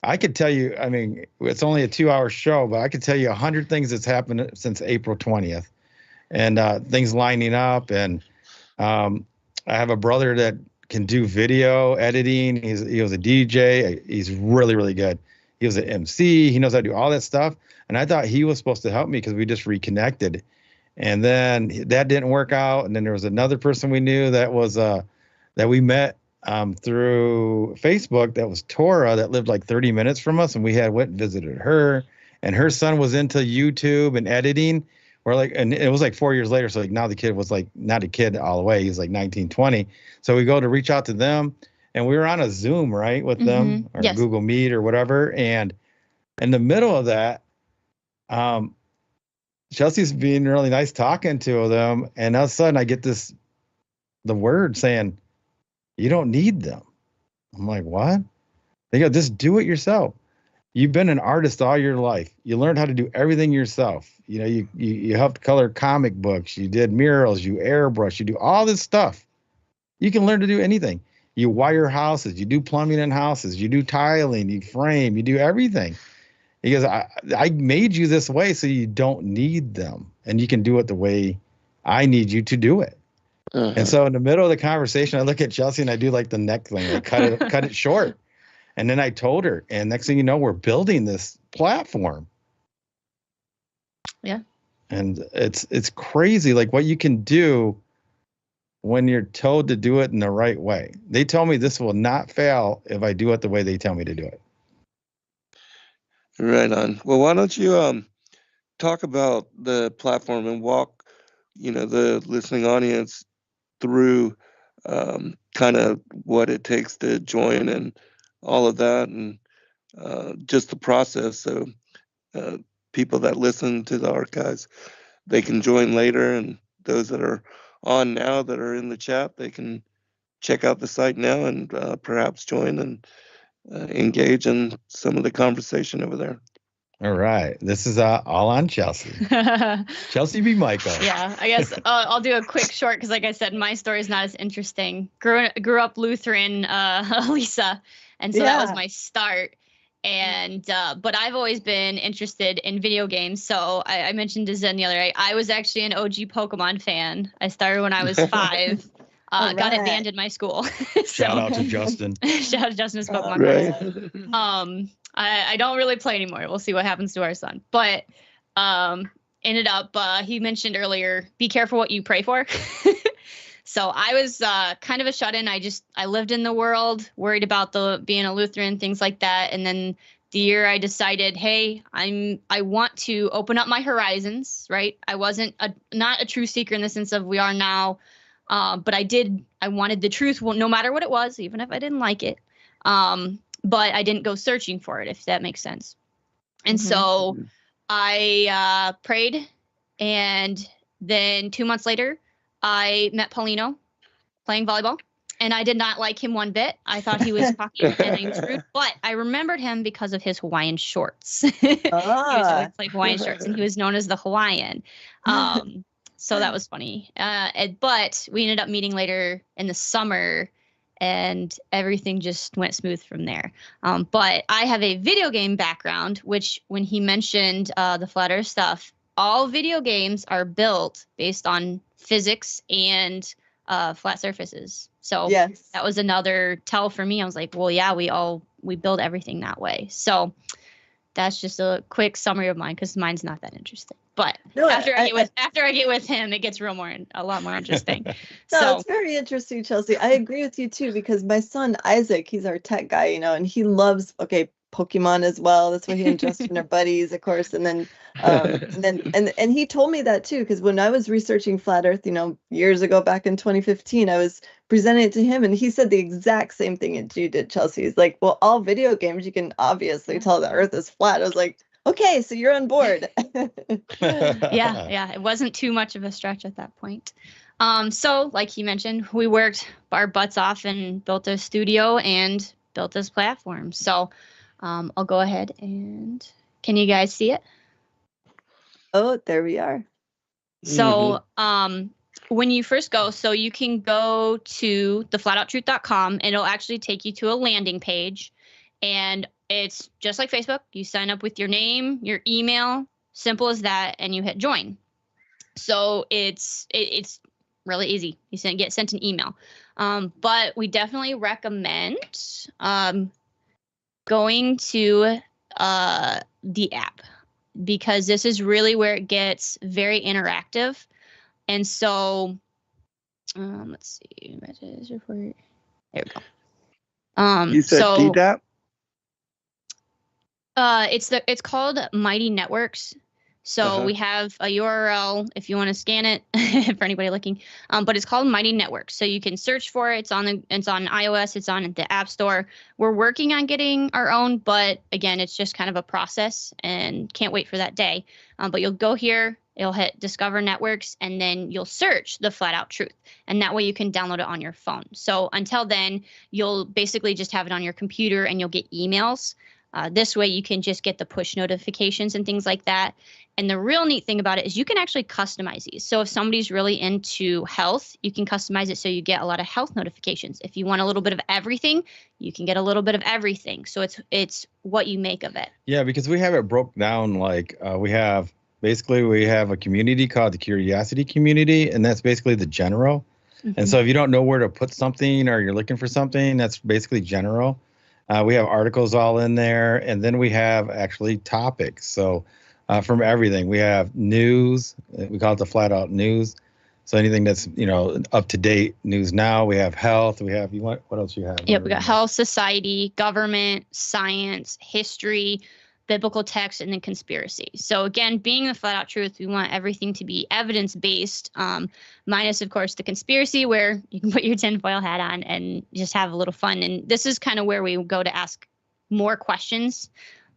I could tell you, I mean, it's only a 2-hour show, but I could tell you 100 things that's happened since April 20th, and things lining up. And I have a brother that can do video editing. He was a DJ. He's really, really good. He was an MC. He knows how to do all that stuff. And I thought he was supposed to help me because we just reconnected. And then that didn't work out. And then there was another person we knew that was that we met through Facebook. That was Tora, that lived like 30 minutes from us. And we went and visited her. And her son was into YouTube and editing. And it was like 4 years later. So like now the kid was like not a kid all the way. He was like 19, 20. So we go to reach out to them. And we were on a Zoom, right, with them, or Yes. Google Meet or whatever. And in the middle of that, Chelsea's being really nice talking to them. And all of a sudden I get the word saying, "You don't need them." I'm like, what? They go, "Just do it yourself. You've been an artist all your life. You learned how to do everything yourself. You know, you helped color comic books. You did murals. You airbrush. You do all this stuff. You can learn to do anything. You wire houses, you do plumbing in houses, you do tiling, you frame, you do everything." He goes, I made you this way so you don't need them, and you can do it the way I need you to do it. Uh-huh. And so in the middle of the conversation, I look at Chelsea and I do like the neck thing, like cut it short. And then I told her, and next thing you know, we're building this platform. Yeah. And it's crazy, like what you can do when you're told to do it in the right way. They tell me this will not fail if I do it the way they tell me to do it. Right on. Well, why don't you talk about the platform and walk, the listening audience through kind of what it takes to join and all of that, and just the process, so people that listen to the archives, they can join later, and those that are on now that are in the chat, they can check out the site now and perhaps join and engage in some of the conversation over there. All right. This is all on Chelsea. Chelsea B. Michael. Yeah, I guess I'll do a quick short because, like I said, my story is not as interesting. Grew up Lutheran, Lisa, and so that was my start. And but I've always been interested in video games. So I mentioned to Zen the other day, I was actually an OG Pokemon fan. I started when I was 5. Got it banned in my school. Shout out to Justin. Shout out to Justin's Pokemon cards. I don't really play anymore. We'll see what happens to our son. But ended up, he mentioned earlier, be careful what you pray for. So I was kind of a shut-in. I lived in the world, worried about being a Lutheran, things like that. And then the year I decided, hey, I want to open up my horizons, right? I wasn't not a true seeker in the sense of we are now, but I wanted the truth, no matter what it was, even if I didn't like it. But I didn't go searching for it, if that makes sense. And so I prayed, and then 2 months later, I met Paulino playing volleyball, and I did not like him one bit. I thought he was cocky and he was rude, but I remembered him because of his Hawaiian shorts. He was always playing Hawaiian shorts, and he was known as the Hawaiian. So that was funny. But we ended up meeting later in the summer, and everything just went smooth from there. But I have a video game background, which when he mentioned the flat earth stuff, all video games are built based on physics and flat surfaces. So that was another tell for me. I was like, well, yeah, we build everything that way. So that's just a quick summary of mine, because mine's not that interesting. But after I get with him, it gets a lot more interesting. No, it's very interesting, Chelsea. I agree with you too, because my son Isaac, he's our tech guy, and he loves Pokemon as well. That's what he ingests from their buddies, of course. And then and he told me that too, because when I was researching flat Earth, years ago, back in 2015, I was presenting it to him, and he said the exact same thing that you did, Chelsea. He's like, well, all video games, you can obviously tell the Earth is flat. I was like, okay, so you're on board. Yeah, it wasn't too much of a stretch at that point. So like he mentioned, we worked our butts off and built a studio and built this platform. So I'll go ahead and can you guys see it? Oh, there we are. So when you first go, so you can go to theflatouttruth.com and it'll actually take you to a landing page, and it's just like Facebook. You sign up with your name, your email, simple as that, and you hit join. So it's really easy. You get sent an email. But we definitely recommend going to the app, because this is really where it gets very interactive. And so let's see, messages report. There we go. You said DDAP? It's called Mighty Networks. So we have a URL if you want to scan it for anybody looking. But it's called Mighty Networks. So you can search for it. It's on iOS. It's on the App Store. We're working on getting our own, but again, it's just kind of a process, and can't wait for that day. But you'll go here. It'll hit Discover Networks, and then you'll search the Flat Out Truth, and that way you can download it on your phone. So until then, you'll basically just have it on your computer, and you'll get emails. This way you can just get the push notifications and things like that. And the real neat thing about it is you can actually customize these. So if somebody's really into health, you can customize it so you get a lot of health notifications. If you want a little bit of everything, you can get a little bit of everything. So it's what you make of it. Yeah, because we have it broke down like we have a community called the Curiosity community, and that's basically the general. And so if you don't know where to put something or you're looking for something, that's basically general. We have articles all in there, and then we have actually topics. So from everything, we have news. We call it the Flat Out News. So anything that's up to date news now. We have health. We have what else you have? Yep, we got health, society, government, science, history, biblical text, and then conspiracy. So again, being the Flat Out Truth, we want everything to be evidence-based, minus, of course, the conspiracy, where you can put your tinfoil hat on and just have a little fun. And this is kind of where we go to ask more questions.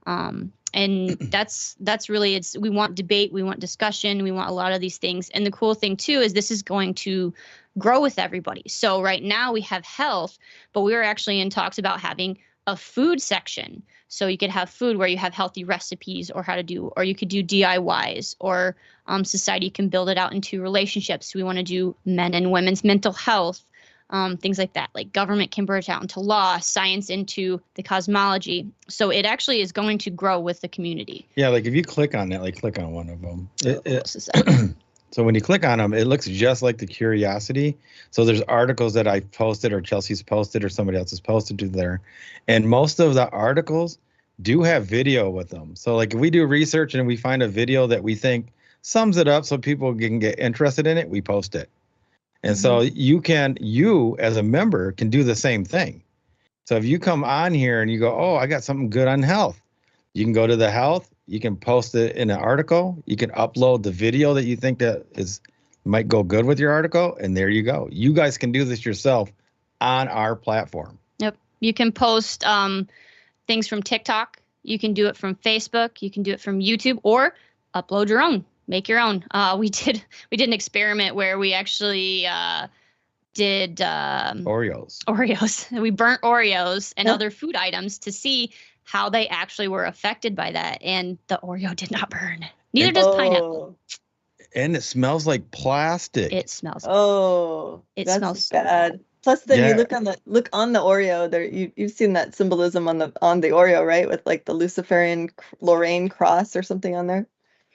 And that's really, we want debate, we want discussion, we want a lot of these things. And the cool thing too is this is going to grow with everybody. So right now we have health, but we were actually in talks about having a food section. So you could have food where you have healthy recipes, or or you could do DIYs, or society can build it out into relationships. We want to do men and women's mental health, things like that. Like government can branch out into law, science into the cosmology. So it actually is going to grow with the community. Yeah, like if you click on that, like click on one of them. So when you click on them, it looks just like the Curiosity. So there's articles that I posted, or Chelsea's posted, or somebody else has posted to there. And most of the articles do have video with them. So like if we do research and we find a video that we think sums it up so people can get interested in it, we post it. And so you as a member can do the same thing. So if you come on here and you go, oh, I got something good on health, you can go to the health. You can post it in an article. You can upload the video that you think that might go good with your article, and there you go. You guys can do this yourself on our platform. Yep. You can post things from TikTok. You can do it from Facebook. You can do it from YouTube, or upload your own. Make your own. We did an experiment where we actually did Oreos. We burnt Oreos and other food items to see how they actually were affected by that, and the Oreo did not burn. Neither does pineapple. And it smells like plastic. It smells. It smells bad. Plus, then you look on the Oreo. There, you've seen that symbolism on the Oreo, right? With like the Luciferian Lorraine cross or something on there.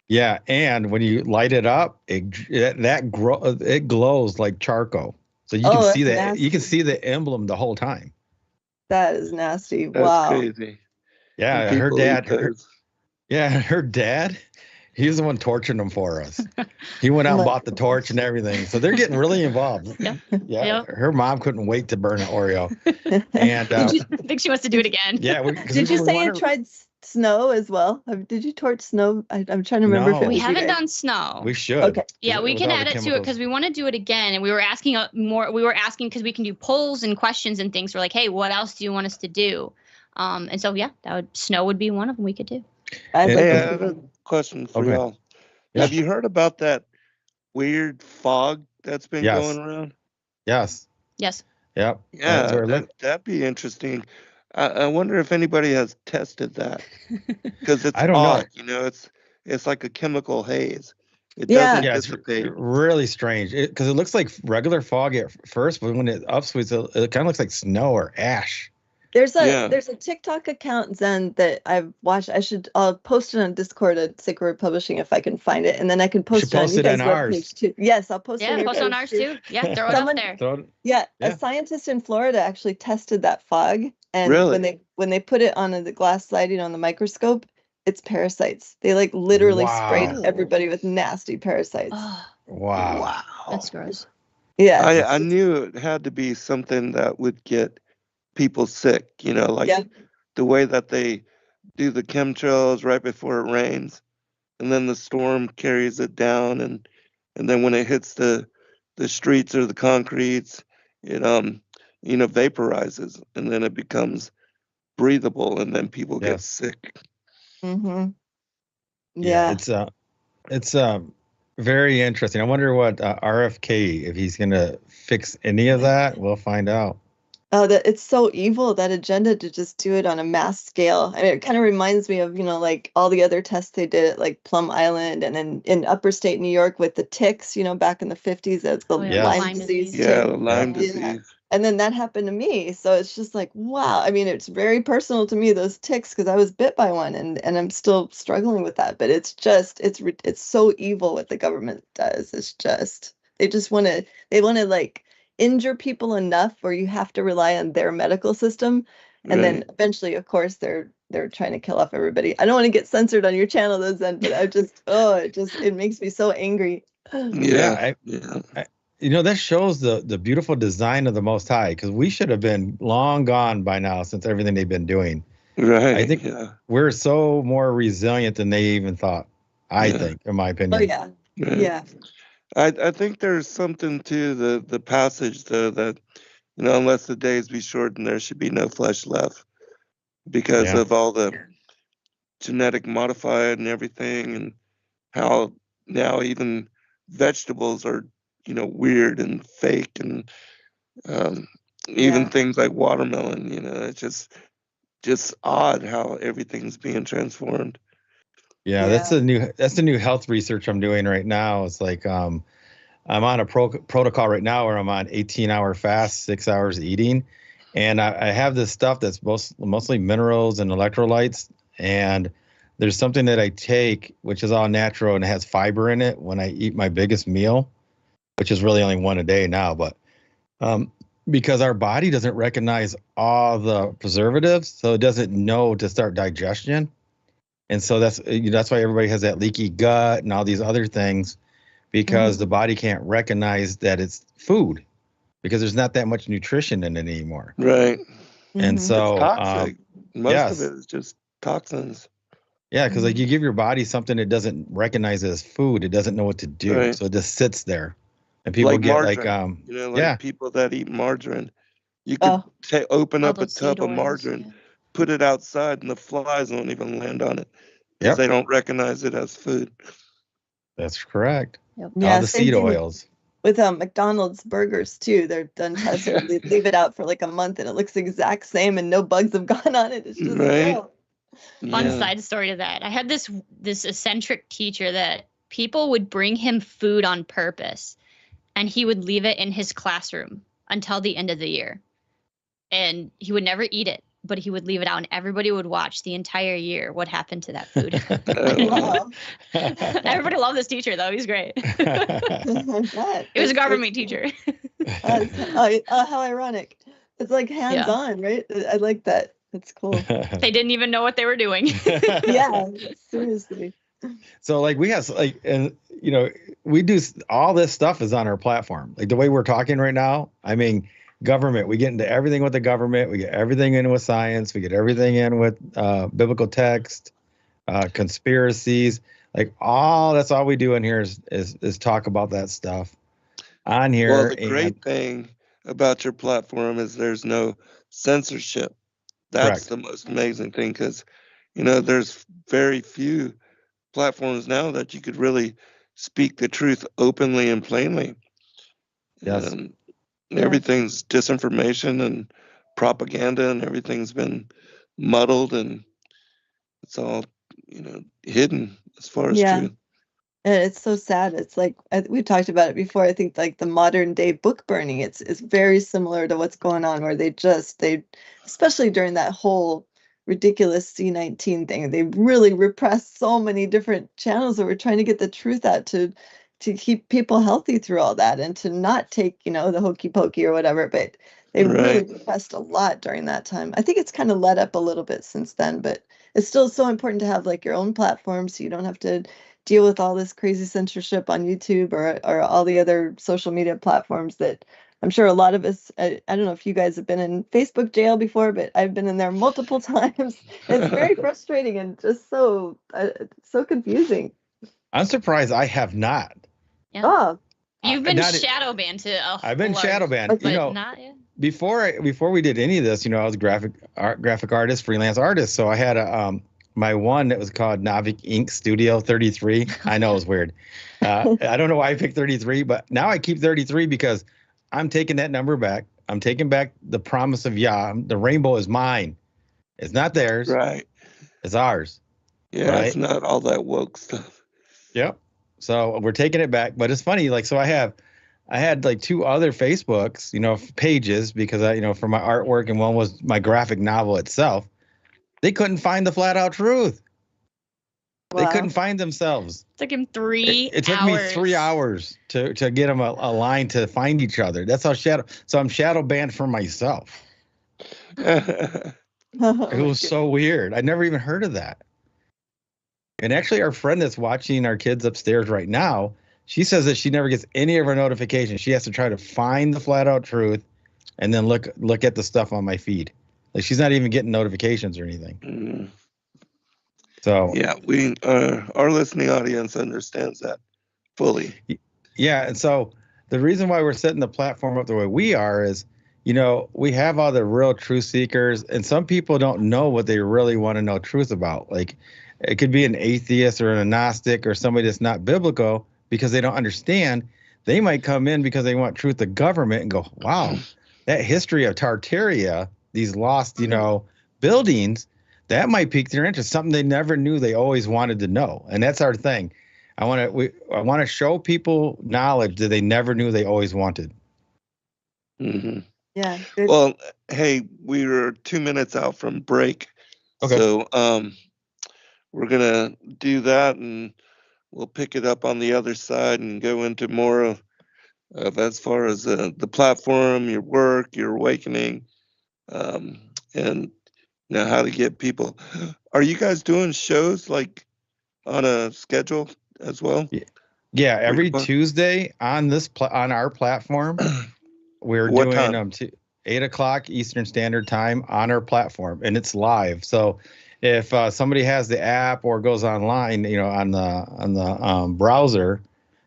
Yeah, and when you light it up, it glows like charcoal. So you can see that. Nasty. You can see the emblem the whole time. That is nasty. That's wow. crazy. Yeah, her dad. Her dad. He's the one torturing them for us. He went out and bought the torch and everything. So they're getting really involved. Yep. Yeah. Yep. Her mom couldn't wait to burn an Oreo. And I think she wants to do it again. yeah. Did you say you tried snow as well? Did you torch snow? I'm trying to remember if it No. We was you haven't guys. done snow. We should. Okay. Yeah, we With can all the add it to it chemicals. because we want to do it again. And we were asking more. We were asking because we can do polls and questions and things. We're like, hey, what else do you want us to do? And so yeah, snow would be one of them we could do. I'd Hey, like Hey, I to have see a question for Okay. y'all. Yeah. Have you heard about that weird fog that's been Yes. going around? Yes. Yes. Yep. Yeah, That's where that'd be interesting. I wonder if anybody has tested that, because it's I don't know. odd. You know, it's like a chemical haze. It Yeah. doesn't Yeah, it's dissipate. really strange because it looks like regular fog at first, but when it upswings, it kind of looks like snow or ash. There's Yeah. a TikTok account, Zen, that I've watched. I'll post it on Discord at Sacred Word Publishing if I can find it, and then I can post it on post you it guys' on ours. webpage too. Yes, I'll post it Yeah, on your post on page ours too. Yeah, throw it Someone- up there. So, Yeah, Yeah. a scientist in Florida actually tested that fog, and Really? when they put it on the glass sliding on the microscope, it's parasites. They like literally sprayed Wow. everybody with nasty parasites. Oh, wow. that's gross. Yeah, I knew it had to be something that would get people sick. You know, like Yeah. the way that they do the chemtrails right before it rains, and then the storm carries it down, and then when it hits the streets or the concretes, it vaporizes, and then it becomes breathable, and then people get Yes. sick. mm-hmm. Yeah. Yeah. It's very interesting. I wonder what RFK, if he's gonna fix any of that. We'll find out. Oh, that it's so evil, that agenda to just do it on a mass scale. I mean, it kind of reminds me of, like all the other tests they did at like Plum Island and in upper state New York with the ticks, back in the 50s as the Oh, yeah, Lyme Lyme disease disease. Yeah, tick. the Lyme Yeah. disease. And then that happened to me. So it's just like, wow. I mean, it's very personal to me, those ticks, because I was bit by one and I'm still struggling with that. But it's so evil what the government does. It's just, they want to like injure people enough where you have to rely on their medical system. And then Right. eventually, of course, they're trying to kill off everybody. I don't want to get censored on your channel, though, Zen, but it makes me so angry. Yeah. That shows the beautiful design of the Most High, because we should have been long gone by now since everything they've been doing. Right. I think Yeah. we're so more resilient than they even thought. I Yeah. think, in my opinion. Oh, yeah. Right. Yeah. I think there's something to the passage, though, that unless the days be shortened, there should be no flesh left, because Yeah. of all the genetic modified and everything, and how now even vegetables are weird and fake, and even Yeah. things like watermelon. It's just odd how everything's being transformed. Yeah, that's the new health research I'm doing right now. It's like I'm on a protocol right now where I'm on 18-hour fast, 6 hours eating, and I have this stuff that's mostly minerals and electrolytes, and there's something that I take which is all natural and it has fiber in it when I eat my biggest meal, which is really only one a day now, but because our body doesn't recognize all the preservatives, so it doesn't know to start digestion. And so that's why everybody has that leaky gut and all these other things, because the body can't recognize that it's food, because there's not that much nutrition in it anymore. Right. And Mhm. so, It's toxic. Most yes. of it is just toxins. yeah, because like you give your body something it doesn't recognize as food, it doesn't know what to do, Right. so it just sits there, and people Like get margarine. like Like people that eat margarine. You could open All up a those seed tub of oils, margarine, yeah. put it outside, and the flies won't even land on it, because Yep. they don't recognize it as food. that's correct. Yep. Yeah, All the same seed thing oils. with McDonald's burgers too. They're done testing. They leave it out for like a month and it looks the exact same and no bugs have gone on it. It's just Right. Fun Yeah. side story to that. I had this eccentric teacher that people would bring him food on purpose, and he would leave it in his classroom until the end of the year. And he would never eat it, but he would leave it out, and everybody would watch the entire year what happened to that food. Wow. Everybody loved this teacher, though. He's great. It He was a government teacher. How ironic. It's like hands-on, right? I like that. That's cool. They didn't even know what they were doing. Yeah, seriously. So like we have like, and you know, we do all this stuff is on our platform. Like the way we're talking right now, I mean, government, we get into everything with the government. We get everything in with science. We get everything in with biblical text, conspiracies, like that's all we do in here is talk about that stuff on here. Well, the great thing about your platform is there's no censorship. That's Correct. the most amazing thing, because, you know, there's very few platforms now that you could really speak the truth openly and plainly. Yes. Everything's disinformation and propaganda, and everything's been muddled, and it's all, you know, hidden as far as truth. And it's so sad. It's like we've talked about it before. I think like the modern day book burning, it's very similar to what's going on, where they especially during that whole ridiculous C-19 thing, they really repressed so many different channels that were trying to get the truth out to keep people healthy through all that, and to not take, you know, the hokey pokey or whatever. But they really repressed a lot during that time. I think it's kind of let up a little bit since then, but it's still so important to have like your own platform, so you don't have to deal with all this crazy censorship on YouTube or all the other social media platforms that I'm sure a lot of us, I don't know if you guys have been in Facebook jail before, but I've been in there multiple times. It's very frustrating and just so confusing. I'm surprised I have not. Yeah. Oh, you've been shadow banned to I've been shadow banned. You know, not yet. Before we did any of this, you know, I was a graphic artist, freelance artist. So I had my one that was called Navic Ink Studio 33. I know it was weird. I don't know why I picked 33, but now I keep 33 because I'm taking that number back. I'm taking back the promise of Yah. The rainbow is mine. It's not theirs. Right. It's ours. Yeah, right? It's not all that woke stuff. Yep. So we're taking it back. But it's funny, like, so I had like 2 other Facebooks, you know, pages, because I, you know, for my artwork, and one was my graphic novel itself. They couldn't find the flat out truth. Wow. They couldn't find themselves. It took him 3 hours. It took me 3 hours to get them a line to find each other. That's how so I'm shadow banned for myself. It was so weird. I never even heard of that. And actually, our friend that's watching our kids upstairs right now, she says that she never gets any of her notifications. She has to try to find the flat out truth and then look at the stuff on my feed. Like, she's not even getting notifications or anything. Mm. So yeah, we our listening audience understands that fully. Yeah, and so the reason why we're setting the platform up the way we are is, you know, we have all the real truth seekers, and some people don't know what they really want to know truth about. Like, it could be an atheist or an agnostic or somebody that's not biblical, because they don't understand. They might come in because they want truth of government and go, wow, that history of Tartaria, these lost, you know, buildings, that might pique their interest, something they never knew they always wanted to know. And that's our thing. I want to show people knowledge that they never knew they always wanted. Mm-hmm. Yeah. Well, hey, we were 2 minutes out from break. Okay. So we're going to do that, and we'll pick it up on the other side and go into more of as far as the platform, your work, your awakening, and you know, how to get people. Are you guys doing shows like on a schedule as well? Yeah, every Tuesday on on our platform, we're doing them to 8 o'clock Eastern Standard Time on our platform, and it's live. So if somebody has the app or goes online, you know, on the browser,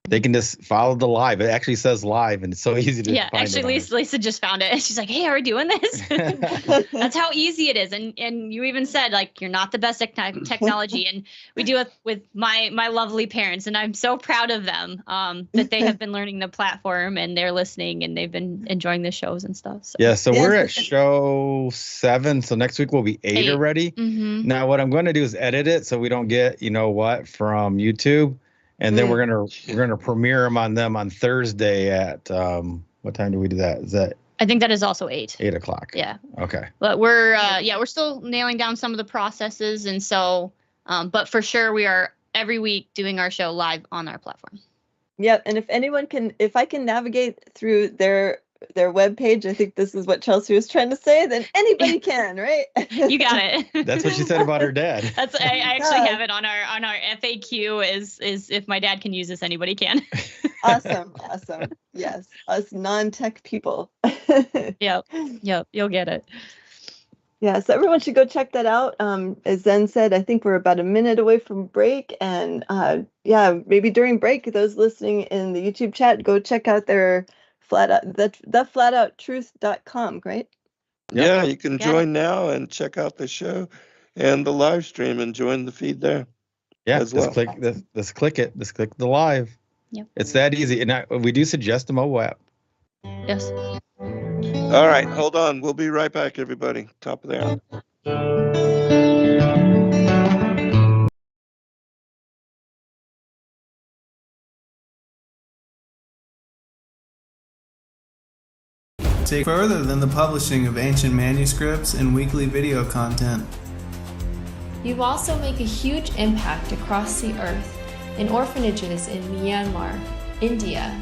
they can just follow the live. It actually says live, and it's so easy to find. Actually, Lisa just found it. She's like, "Hey, are we doing this?" That's how easy it is. And you even said, like, you're not the best at technology, and we do it with my lovely parents, and I'm so proud of them that they have been learning the platform, and they're listening, and they've been enjoying the shows and stuff. So. Yeah, so we're at show 7, so next week will be 8 already. Mm-hmm. Now, what I'm going to do is edit it so we don't get, you know what, from YouTube. And then we're gonna premiere them on Thursday at what time do we do that? Is that? I think that is also 8. 8 o'clock. Yeah. Okay. But we're still nailing down some of the processes, and so but for sure we are every week doing our show live on our platform. Yep. And if I can navigate through their webpage, I think this is what Chelsea was trying to say, then anybody can, right? You got it. That's what she said about her dad. I actually have it on our FAQ is if my dad can use this, anybody can. Awesome. Yes, us non-tech people. Yep, you'll get it. Yeah, so everyone should go check that out. As Zen said, I think we're about a minute away from break, and maybe during break, those listening in the YouTube chat, go check out their Flatout, the flatouttruth.com, right? Yep. Yeah, you can Got join now and check out the show and the live stream and join the feed there. Yeah, as just well. click Just click the live. Yep. It's that easy. And we do suggest a mobile app. Yes. All right, hold on. We'll be right back, everybody. Top of the hour. Take further than the publishing of ancient manuscripts and weekly video content. You also make a huge impact across the earth in orphanages in Myanmar, India,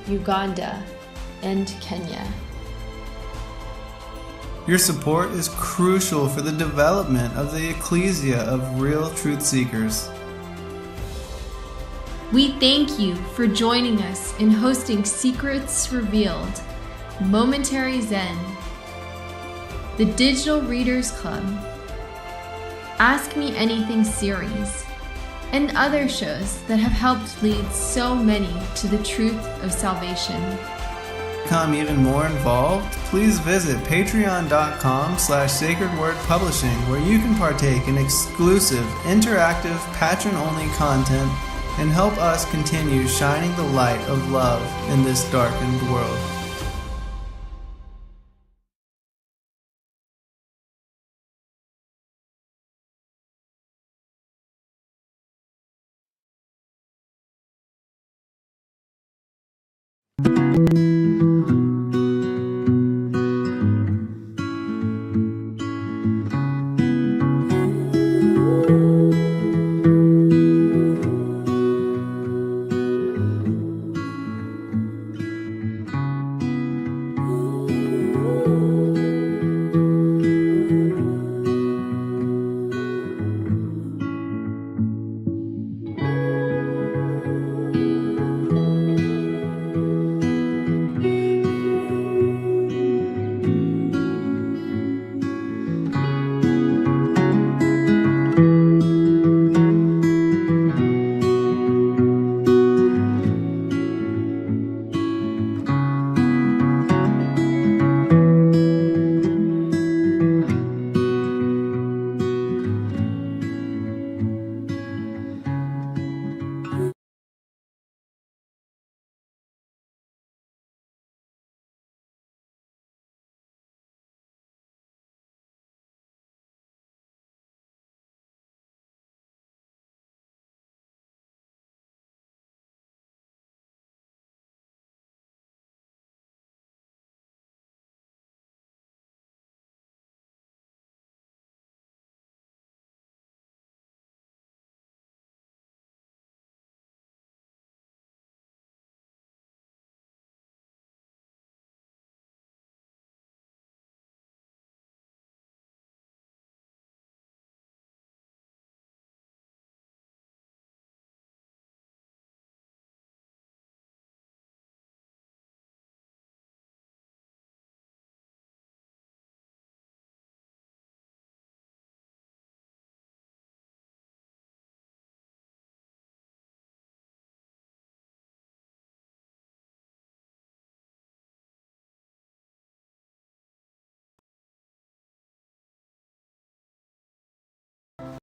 Uganda, and Kenya. Your support is crucial for the development of the ecclesia of real truth seekers. We thank you for joining us in hosting Secrets Revealed, Momentary Zen, the Digital Readers Club, Ask Me Anything series, and other shows that have helped lead so many to the truth of salvation. To become even more involved, please visit patreon.com/sacredwordpublishing, where you can partake in exclusive, interactive, patron-only content and help us continue shining the light of love in this darkened world.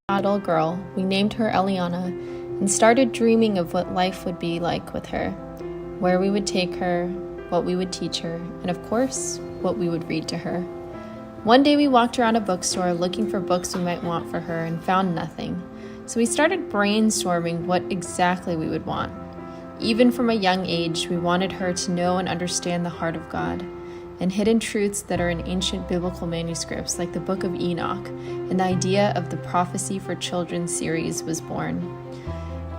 Adult girl, we named her Eliana and started dreaming of what life would be like with her, where we would take her, what we would teach her, and of course, what we would read to her. One day we walked around a bookstore looking for books we might want for her and found nothing, so we started brainstorming what exactly we would want. Even from a young age, we wanted her to know and understand the heart of God and hidden truths that are in ancient biblical manuscripts like the Book of Enoch, and the idea of the Prophecy for Children series was born.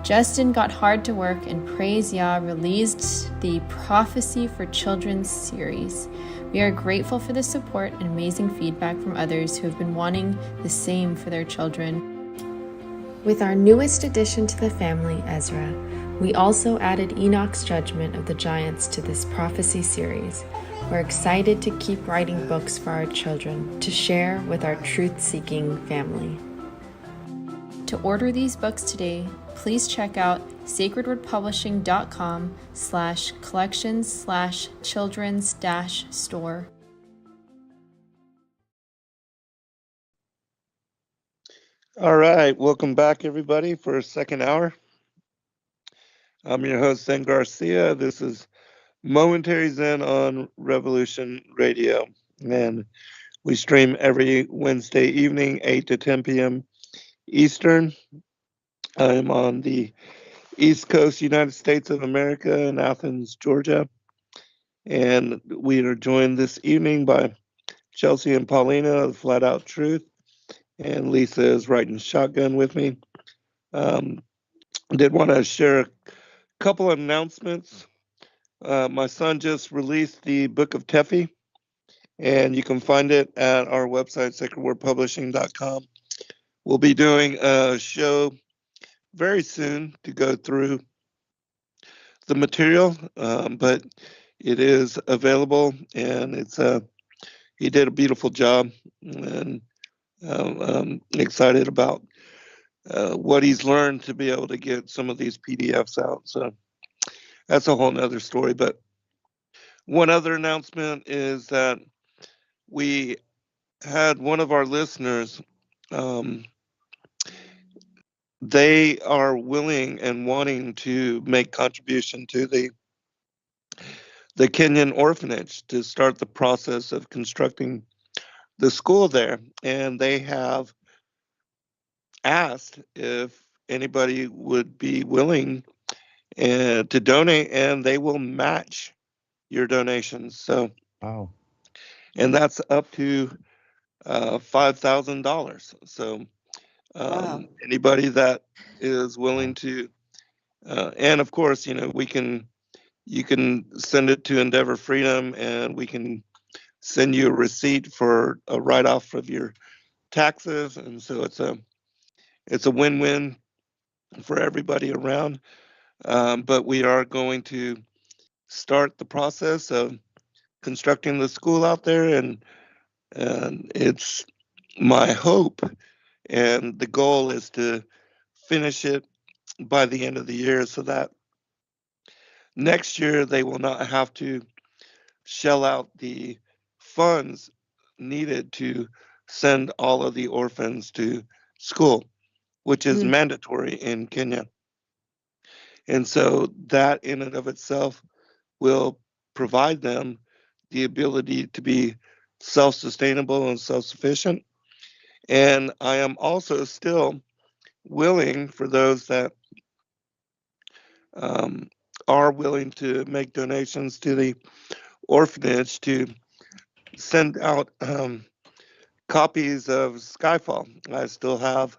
Justin got hard to work, and Praise Yah released the Prophecy for Children series. We are grateful for the support and amazing feedback from others who have been wanting the same for their children. With our newest addition to the family, Ezra, we also added Enoch's Judgment of the Giants to this prophecy series. We're excited to keep writing books for our children to share with our truth-seeking family. To order these books today, please check out sacredwordpublishing.com/collections/children's-store. All right, welcome back, everybody, for a second hour. I'm your host, Zen Garcia. This is Momentary Zen on Revolution Radio, and we stream every Wednesday evening, 8 to 10 p.m. Eastern. I'm on the East Coast, United States of America, in Athens, Georgia, and we are joined this evening by Chelsea and Paulina of Flatout Truth, and Lisa is riding shotgun with me. Did want to share a couple of announcements. My son just released the Book of Tefi, and you can find it at our website, sacredwordpublishing.com. We'll be doing a show very soon to go through the material, but it is available, and he did a beautiful job, and I'm excited about what he's learned to be able to get some of these PDFs out. So that's a whole nother story. But one other announcement is that we had one of our listeners, they are willing and wanting to make contribution to the Kenyan orphanage to start the process of constructing the school there. And they have asked if anybody would be willing to donate, and they will match your donations. So, Wow. and that's up to $5,000. So, Wow. anybody that is willing to, and of course, you can send it to Endeavor Freedom, and we can send you a receipt for a write-off of your taxes, and so it's a win-win for everybody around. But we are going to start the process of constructing the school out there, and it's my hope, and the goal is to finish it by the end of the year, so that next year they will not have to shell out the funds needed to send all of the orphans to school, which is mandatory in Kenya. And so that in and of itself will provide them the ability to be self-sustainable and self-sufficient. And I am also still willing for those that are willing to make donations to the orphanage to send out copies of Skyfall. I still have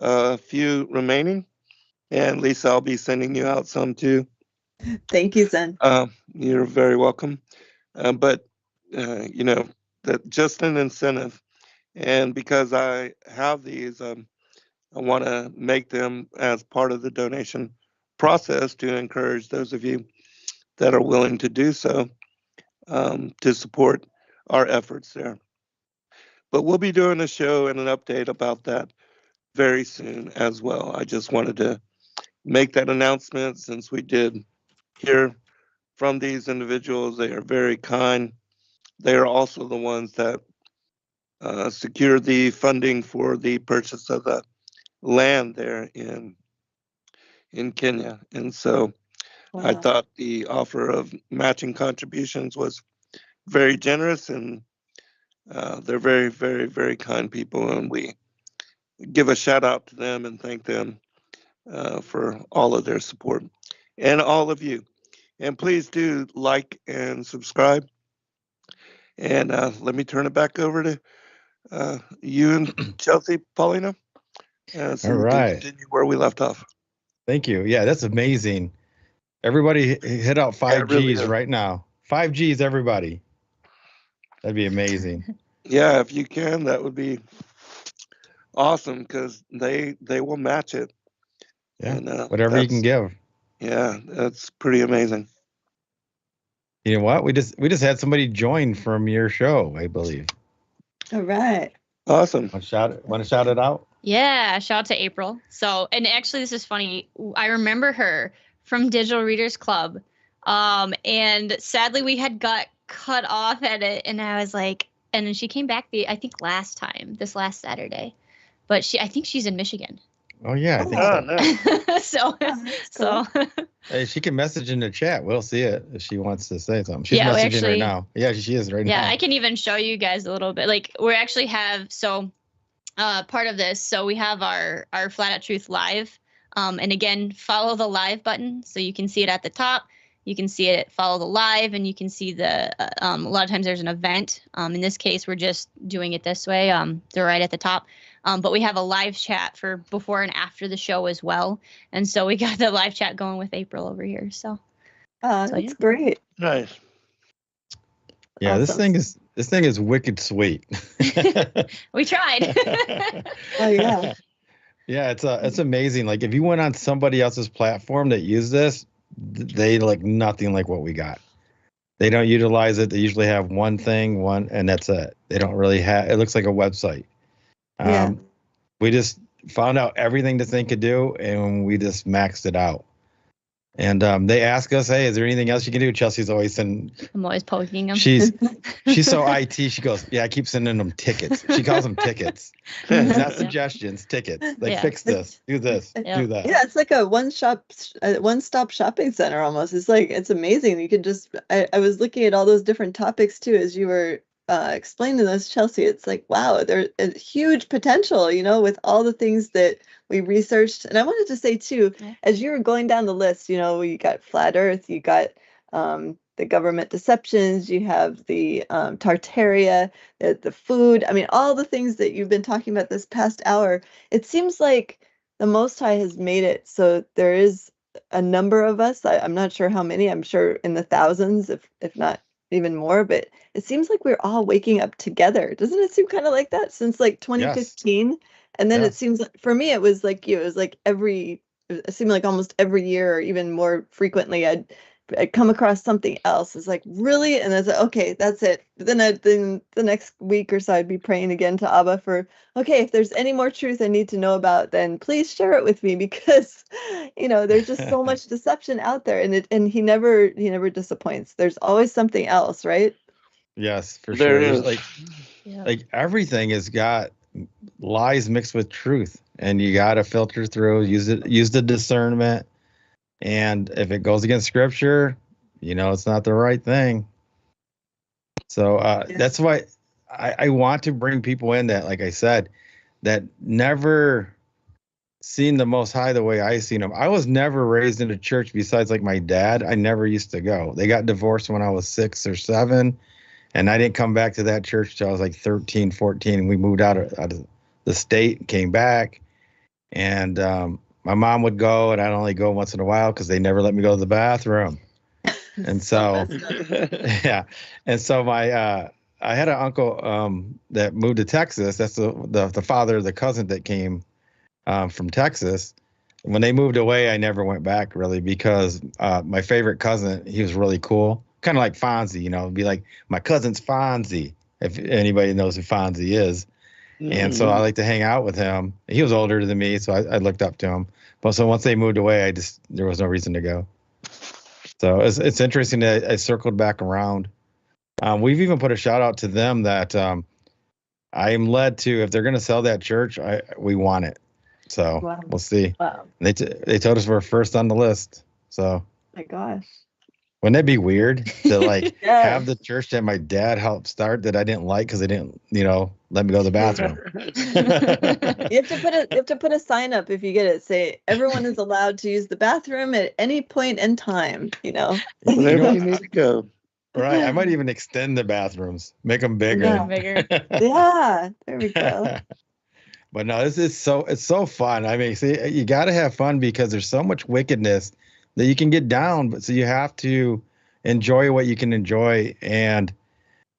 a few remaining, and Lisa, I'll be sending you out some too. Thank you, Zen. You're very welcome. But that just an incentive, and because I have these, I want to make them as part of the donation process to encourage those of you that are willing to do so, to support our efforts there. But we'll be doing a show and an update about that very soon as well. I just wanted to make that announcement since we did hear from these individuals. They are very kind. They are also the ones that secured the funding for the purchase of the land there in Kenya. And so I thought the offer of matching contributions was very generous, and they're very, very, very kind people, and we give a shout out to them and thank them for all of their support, and all of you. And please do like and subscribe. And let me turn it back over to you and Chelsea, Paulina, so All we right. can continue where we left off. Thank you. Yeah, that's amazing. Everybody hit out 5 Gs really is. right now. 5 Gs, everybody. That'd be amazing. Yeah, if you can, that would be awesome because they will match it. Yeah, And, whatever you can give. Yeah, that's pretty amazing. You know what? We just had somebody join from your show, I believe. All right. Awesome. Want to shout it out? Yeah, shout out to April. So, and actually, this is funny. I remember her from Digital Readers Club, and sadly, we had got cut off at it, and I was like, and then she came back I think this last Saturday, but I think she's in Michigan. Oh yeah, I think so. so hey, she can message in the chat. We'll see it if she wants to say something. She's yeah, messaging right now. Yeah, she is right now. Yeah, I can even show you guys a little bit. Like we actually have part of this. So we have our Flatout Truth live, and again, follow the live button so you can see it at the top. You can see it, follow the live, and you can see a lot of times there's an event. In this case, we're just doing it this way. They're right at the top. But we have a live chat for before and after the show as well. And so we got the live chat going with April over here. So that's great. Nice. Yeah, Awesome. this thing is wicked sweet. We tried. Oh yeah. Yeah, it's amazing. Like if you went on somebody else's platform that used this, they like nothing like what we got. They don't utilize it. They usually have one thing, and that's it. They don't really have. It looks like a website. Yeah. We just found out everything this thing could do, and we just maxed it out. And they ask us, "Hey, is there anything else you can do?" Chelsea's always sending. I'm always poking them. She's so IT. She goes, "Yeah, I keep sending them tickets." She calls them tickets. It's not suggestions, tickets. Like fix this, do this, do that. Yeah, it's like a one-stop shopping center almost. It's like it's amazing. You could just. I was looking at all those different topics too as you were explaining those, Chelsea. It's like wow, there's a huge potential, with all the things that we researched. And I wanted to say too, as you were going down the list, you got flat Earth, you got the government deceptions, you have the Tartaria, the food. I mean, all the things that you've been talking about this past hour. It seems like the Most High has made it so there is a number of us. I'm not sure how many. I'm sure in the thousands, if not even more. But it seems like we're all waking up together. Doesn't it seem kind of like that since like 2015? Yes. And then it seems like, for me, it was like it seemed like almost every year or even more frequently, I'd come across something else. It's like, really? And I was like, okay, that's it. But then the next week or so, I'd be praying again to Abba for, okay, if there's any more truth I need to know about, then please share it with me, because, there's just so much deception out there, and he never disappoints. There's always something else, right? Yes, for sure. There's like everything has got lies mixed with truth, and you got to filter through, use the discernment. And if it goes against scripture, it's not the right thing. So that's why I want to bring people in that, like I said, that never seen the Most High the way I seen him. I was never raised in a church besides like my dad. I never used to go. They got divorced when I was 6 or 7. And I didn't come back to that church till I was like 13, 14. And we moved out of the state and came back. And my mom would go, and I'd only go once in a while because they never let me go to the bathroom. And so, yeah. And so I had an uncle that moved to Texas. That's the father of the cousin that came from Texas. When they moved away, I never went back really, because my favorite cousin, he was really cool. Kind of like Fonzie, it'd be like, my cousin's Fonzie, if anybody knows who Fonzie is. Mm-hmm. And so I like to hang out with him. He was older than me, so I looked up to him. But so once they moved away, there was no reason to go. So it's interesting that I circled back around. We've even put a shout out to them that I am led to, if they're going to sell that church, we want it. So We'll see. Wow. They told us we're first on the list. So. My gosh. Wouldn't that be weird to like have the church that my dad helped start that I didn't like because they didn't, let me go to the bathroom? You have to put a sign up if you get it. Say everyone is allowed to use the bathroom at any point in time. Whenever you need to go. Right. I might even extend the bathrooms, make them bigger. Yeah, there we go. But no, it's so fun. I mean, see, you got to have fun because there's so much wickedness that you can get down, but so you have to enjoy what you can enjoy and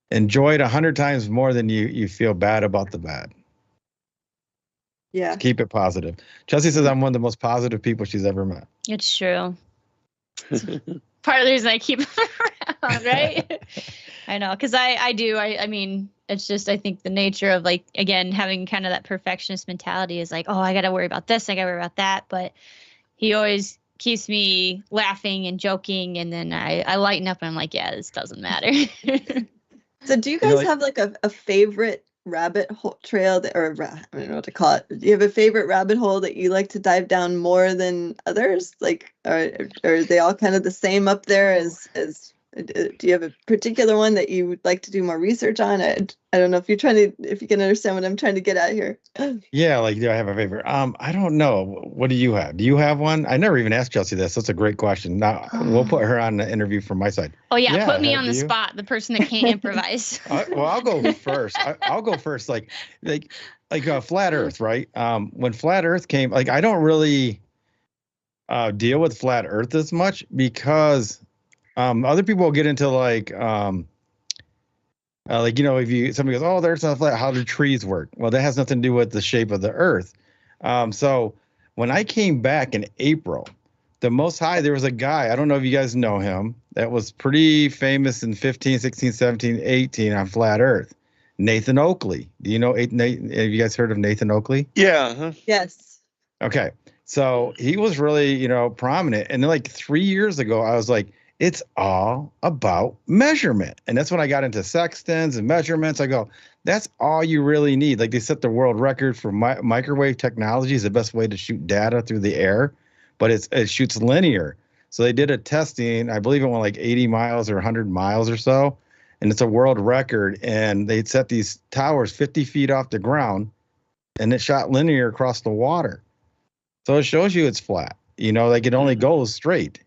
enjoy it 100 times more than you feel bad about the bad. Yeah. Just keep it positive. Chelsea says I'm one of the most positive people she's ever met. It's true. Part of the reason I keep him around, right? I know, because I do. I mean, it's just, I think the nature of, like, again, having kind of that perfectionist mentality is like, oh, I got to worry about this, I got to worry about that. But he always keeps me laughing and joking. And then I lighten up and I'm like, yeah, this doesn't matter. So do you guys have like a favorite rabbit hole trail that, or I don't know what to call it. Do you have a favorite rabbit hole that you like to dive down more than others? Like, are they all kind of the same up there as do you have a particular one that you would like to do more research on? I don't know if you can understand what I'm trying to get at here. Yeah, like, do I have a favorite? I don't know. What do you have? Do you have one? I never even asked Chelsea this. That's a great question. Now we'll put her on the interview from my side. Oh yeah, put me on the spot, the person that can't improvise. Well, I'll go first. I'll go first. Like Flat Earth, right? When Flat Earth came, like, I don't really deal with Flat Earth as much because other people will get into like, if somebody goes, oh, the Earth's not flat, how do trees work? Well, that has nothing to do with the shape of the Earth. So when I came back in April, the Most High, there was a guy, I don't know if you guys know him, that was pretty famous in 15, 16, 17, 18 on Flat Earth. Nathan Oakley. Do you know, have you guys heard of Nathan Oakley? Yeah. Huh? Yes. Okay. So he was really, prominent. And then like 3 years ago, I was like, it's all about measurement. And that's when I got into sextants and measurements. I go, that's all you really need. Like, they set the world record for microwave technology is the best way to shoot data through the air, but it shoots linear. So they did a testing, I believe it went like 80 miles or 100 miles or so, and it's a world record. And they set these towers 50 feet off the ground, and it shot linear across the water. So it shows you it's flat, like it only goes straight.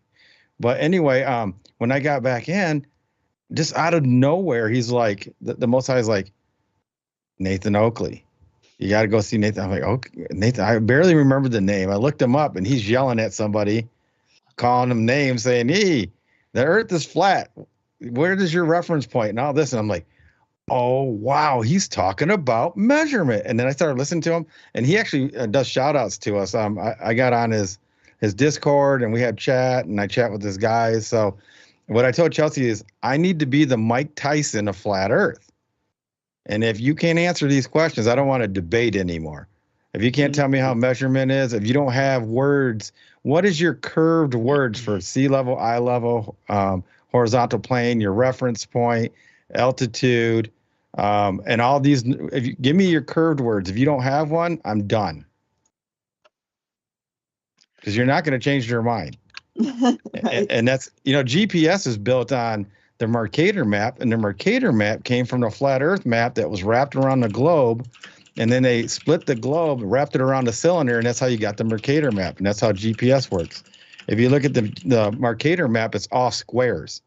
But anyway, when I got back in, just out of nowhere, he's like, the Most High is like, Nathan Oakley, you got to go see Nathan. I'm like, okay, Nathan, I barely remember the name. I looked him up and he's yelling at somebody, calling him names, saying, hey, the Earth is flat. Where is your reference point and all this? And I'm like, oh, wow, he's talking about measurement. And then I started listening to him, and he actually does shout outs to us. I got on his Discord and we had chat, and I chat with this guy. So what I told Chelsea is I need to be the Mike Tyson of Flat Earth. And if you can't answer these questions, I don't want to debate anymore. If you can't tell me how measurement is, if you don't have words, what is your curved words for sea level, eye level, horizontal plane, your reference point, altitude, and all these, give me your curved words. If you don't have one, I'm done. Because you're not going to change your mind. Right. And that's, GPS is built on the Mercator map, and the Mercator map came from the Flat Earth map that was wrapped around the globe, and then they split the globe, wrapped it around the cylinder, and that's how you got the Mercator map, and that's how GPS works. If you look at the Mercator map, it's all squares,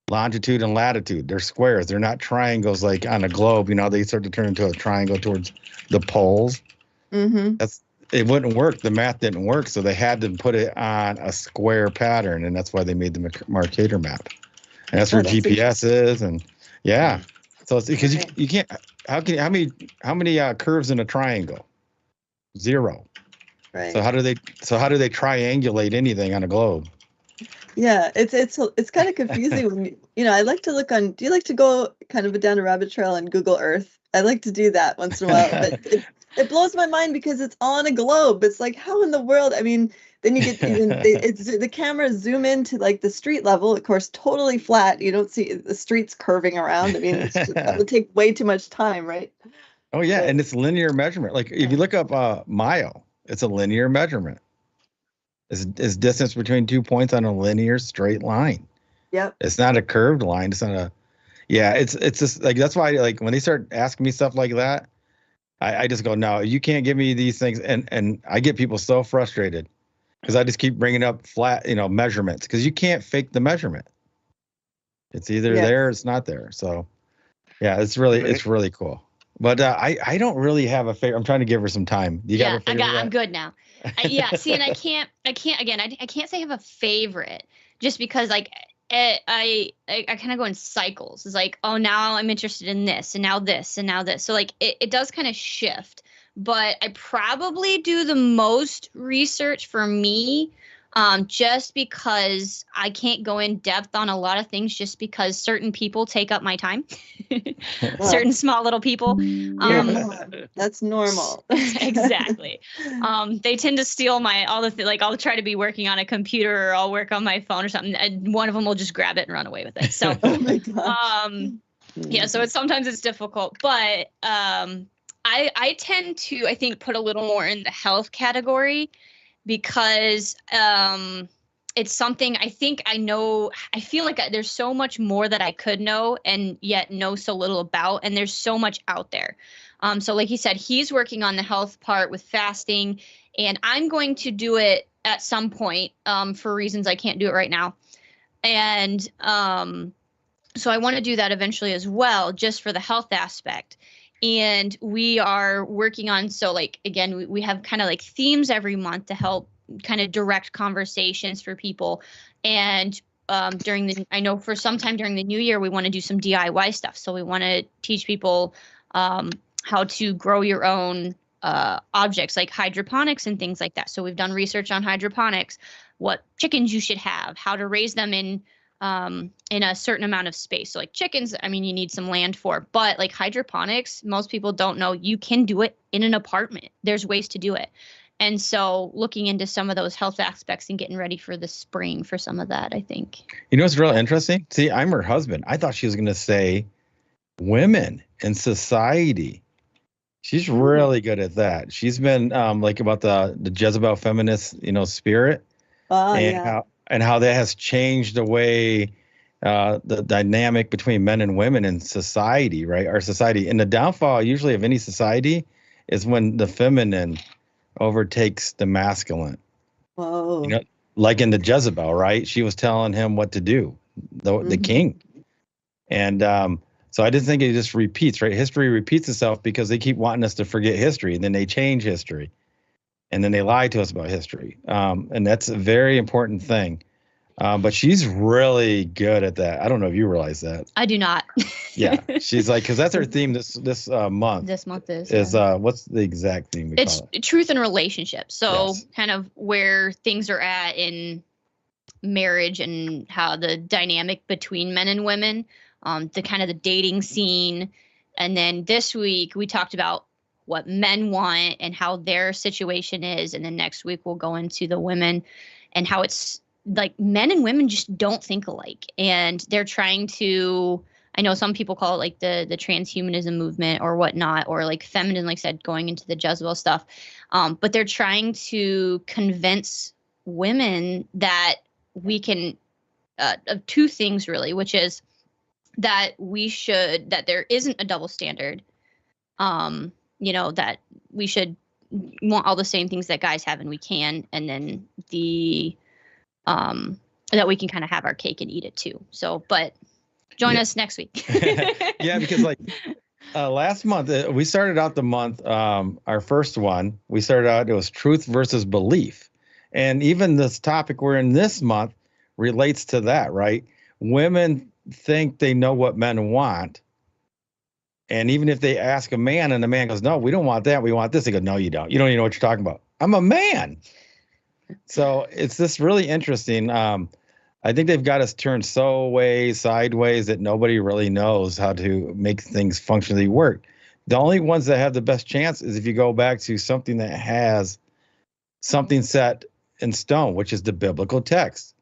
longitude and latitude. They're squares. They're not triangles like on a globe. They start to turn into a triangle towards the poles. Mm-hmm. It wouldn't work. The math didn't work, so they had to put it on a square pattern, and that's why they made the Mercator map. And that's where GPS is, and yeah. So it's because you can't. How many curves in a triangle? 0. Right. So how do they triangulate anything on a globe? Yeah, it's kind of confusing when I like to look on. Do you like to go kind of down a rabbit trail on Google Earth? I like to do that once in a while, but it blows my mind because it's on a globe. It's like, how in the world? I mean, then you get the cameras zoom into like the street level, of course, totally flat. You don't see the streets curving around. I mean, it would take way too much time, right? Oh yeah, and it's linear measurement. Like if you look up mile, it's a linear measurement. It's distance between 2 points on a linear straight line. Yep. It's not a curved line. It's not a. Yeah, it's just like, that's why, like, when they start asking me stuff like that, I just go, no, you can't give me these things. And I get people so frustrated because I just keep bringing up flat, measurements, because you can't fake the measurement. It's either there or it's not there. So yeah, it's really cool. But I don't really have a favorite. I'm trying to give her some time. You got a favorite? I'm good now. Yeah. See, and I can't again. I can't say I have a favorite just because like I kind of go in cycles. It's like, oh, now I'm interested in this, and now this, and now this. So like it does kind of shift. But I probably do the most research for me, just because I can't go in depth on a lot of things just because certain people take up my time. Certain small little people. That's normal. Exactly. They tend to steal like I'll try to be working on a computer or I'll work on my phone or something, and one of them will just grab it and run away with it. So, Oh my gosh. yeah, so sometimes it's difficult, but I tend to, I think, put a little more in the health category because it's something I think I know. I feel like there's so much more that I could know and yet know so little about, and there's so much out there. So like he said, he's working on the health part with fasting, and I'm going to do it at some point for reasons I can't do it right now. And so I want to do that eventually as well, just for the health aspect. And we are working on, so like, again, we have kind of like themes every month to help kind of direct conversations for people. And I know for some time during the new year, we want to do some DIY stuff. So we want to teach people how to grow your own objects like hydroponics and things like that. So we've done research on hydroponics, what chickens you should have, how to raise them in a certain amount of space. So like chickens, I mean, you need some land for, but like hydroponics, most people don't know you can do it in an apartment. There's ways to do it. And so looking into some of those health aspects and getting ready for the spring for some of that, I think. You know what's real interesting? See, I'm her husband. I thought she was going to say women in society. She's really good at that. She's been like about the Jezebel feminist, spirit, and how that has changed the way the dynamic between men and women in society, right? Our society. And the downfall usually of any society is when the feminine overtakes the masculine. Whoa. Like in the Jezebel, right? She was telling him what to do, the king. And so I just think it just repeats, right? History repeats itself because they keep wanting us to forget history, and then they change history, and then they lie to us about history. And that's a very important thing. But she's really good at that. I don't know if you realize that. I do not. Yeah, she's like, because that's her theme this month. This month is what's the exact theme we call it? Truth and relationships. So Yes. kind of where things are at in marriage and how the dynamic between men and women, the kind of the dating scene. And then this week we talked about what men want and how their situation is. And then next week we'll go into the women and how it's like men and women just don't think alike. And they're trying to, I know some people call it like the transhumanism movement or whatnot, or like feminine, like I said, going into the Jezebel stuff. But they're trying to convince women that we can, of two things really, which is that that there isn't a double standard, that we should want all the same things that guys have and we can, and then that we can kind of have our cake and eat it too. So, but join us next week. Yeah, because like last month, we started out the month, our first one, we started out, it was truth versus belief. And even this topic we're in this month relates to that, right? Women think they know what men want. And even if they ask a man and the man goes, no, we don't want that, we want this. They go, no, you don't. You don't even know what you're talking about. I'm a man. So it's this really interesting. I think they've got us turned sideways that nobody really knows how to make things functionally work. The only ones that have the best chance is if you go back to something that has something set in stone, which is the biblical text.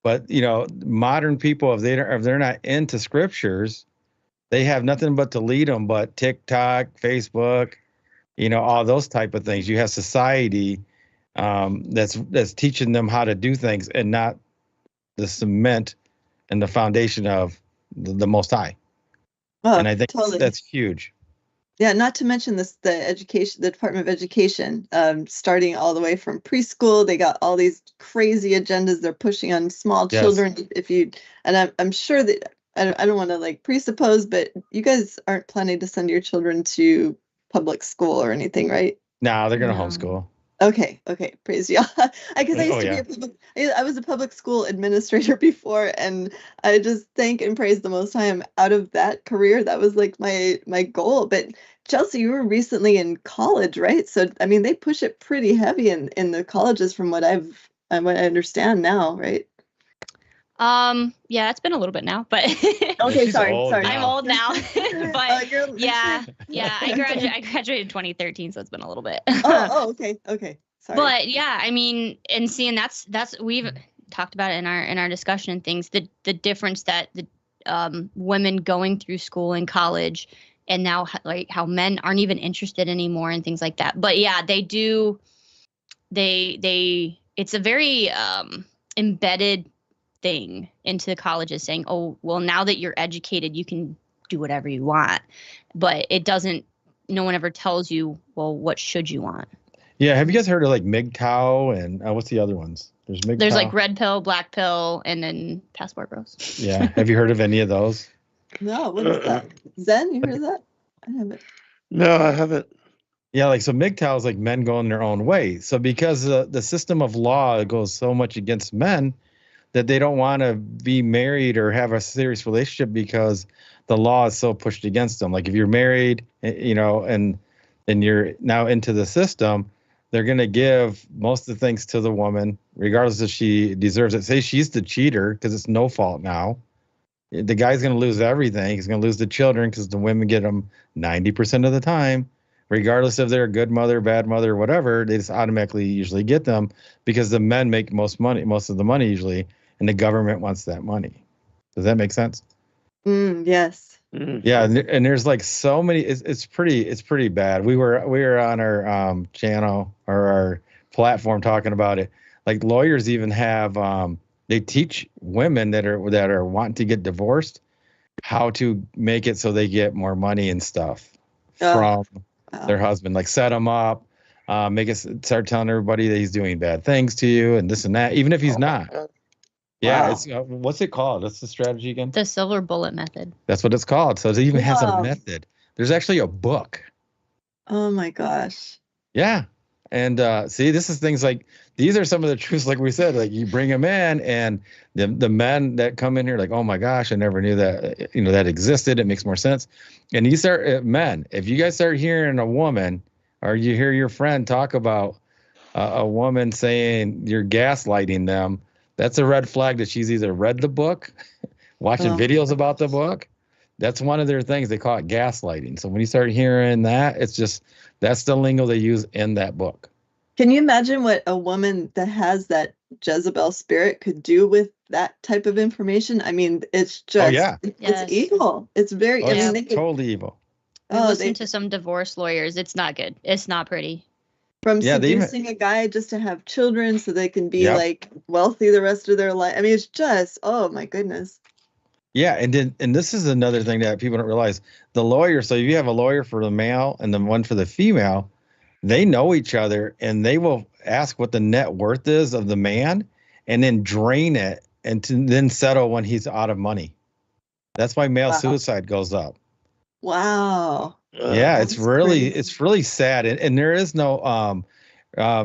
But, modern people, if they're not into scriptures, they have nothing but to lead them but TikTok, Facebook, all those type of things. You have society that's teaching them how to do things and not the cement and the foundation of the Most High. Oh, and I think totally. that's huge. Yeah, not to mention the Department of Education, starting all the way from preschool. They got all these crazy agendas they're pushing on small children. Yes. And I'm sure that I don't want to like presuppose, but you guys aren't planning to send your children to public school or anything, right? Nah, they're gonna No. homeschool. Okay, praise y'all. Because I used Oh, to yeah. be I was a public school administrator before, and I just thank and praise the Most High I'm out of that career. That was like my goal. But Chelsea, you were recently in college, right? So I mean, they push it pretty heavy in the colleges, from what I understand now, right? Yeah, it's been a little bit now, but Okay, She's sorry, old sorry. I'm now. old now. But yeah, I graduated in 2013, so it's been a little bit. Okay. Sorry. But yeah, I mean, and seeing that's we've talked about it in our discussion and things, the difference that the women going through school and college, and now like how men aren't even interested anymore and things like that. But yeah, they do. They it's a very embedded thing into the colleges, saying, oh, well, now that you're educated, you can do whatever you want. But it doesn't, no one ever tells you, well, what should you want? Yeah, have you guys heard of like MGTOW and what's the other ones? There's MGTOW. There's like red pill, black pill, and then passport bros. Yeah, have you heard of any of those? No, what is that? Zen, you heard of that? I haven't. No, I haven't. Yeah, like so MGTOW is like men going their own way. So because the system of law goes so much against men that they don't want to be married or have a serious relationship because the law is so pushed against them. Like if you're married, and you're now into the system, they're going to give most of the things to the woman, regardless if she deserves it. Say she's the cheater because it's no fault now. The guy's going to lose everything. He's going to lose the children because the women get them 90% of the time. Regardless if they're a good mother, bad mother, whatever, they just automatically usually get them because the men make most of the money usually, and the government wants that money. Does that make sense? Yes. Yeah, and there's like so many. It's pretty bad. We were on our channel or our platform talking about it. Like lawyers even have they teach women that are wanting to get divorced how to make it so they get more money and stuff from their husband. Like set them up, start telling everybody that he's doing bad things to you and this and that, even if he's not. Yeah, Wow. it's what's it called? What's the strategy again? The silver bullet method. That's what it's called. So it even has a Wow. method. There's actually a book. Oh my gosh. Yeah. And see, this is things like these are some of the truths, like we said, like you bring them in and the men that come in here like, oh my gosh, I never knew that, that existed. It makes more sense. And you start, men, if you guys start hearing a woman or you hear your friend talk about a woman saying you're gaslighting them, that's a red flag that she's either read the book, watching videos about the book. That's one of their things. They call it gaslighting. So when you start hearing that, it's just, that's the lingo they use in that book. Can you imagine what a woman that has that Jezebel spirit could do with that type of information? I mean, it's just, Yes. it's evil. It's very, Oh, I mean, it's they could, totally evil. Listen to some divorce lawyers. It's not good. It's not pretty. from Yeah, they even- seducing a guy just to have children so they can be Yep. like wealthy the rest of their life. I mean, it's just, oh my goodness. Yeah, and this is another thing that people don't realize. The lawyer, so if you have a lawyer for the male and the one for the female, they know each other and they will ask what the net worth is of the man and then drain it and then settle when he's out of money. That's why male suicide goes up. Wow. Yeah, That's it's really crazy. sad. And there is no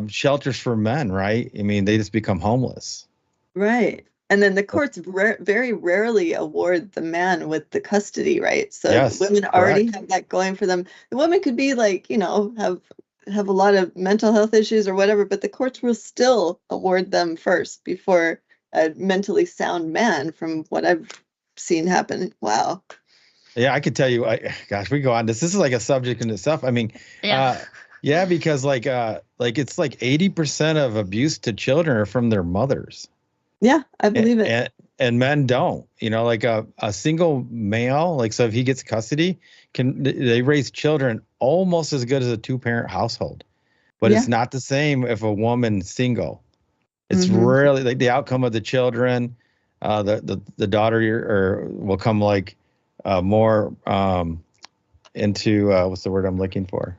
shelters for men, right? I mean, they just become homeless. Right. And then the courts very rarely award the man with the custody, right? So Yes, women already correct. have that going for them. The woman could be like, have a lot of mental health issues or whatever, but the courts will still award them first before a mentally sound man, from what I've seen happen. Wow. Yeah, I could tell you, gosh, we go on this. This is like a subject in itself. I mean, Yeah. because like it's like 80% of abuse to children are from their mothers. Yeah, I believe it. And men don't, like a single male, like, so if he gets custody, they raise children almost as good as a 2-parent household, but it's not the same if a woman's single. It's really like the outcome of the children, the daughter will come like more into what's the word I'm looking for?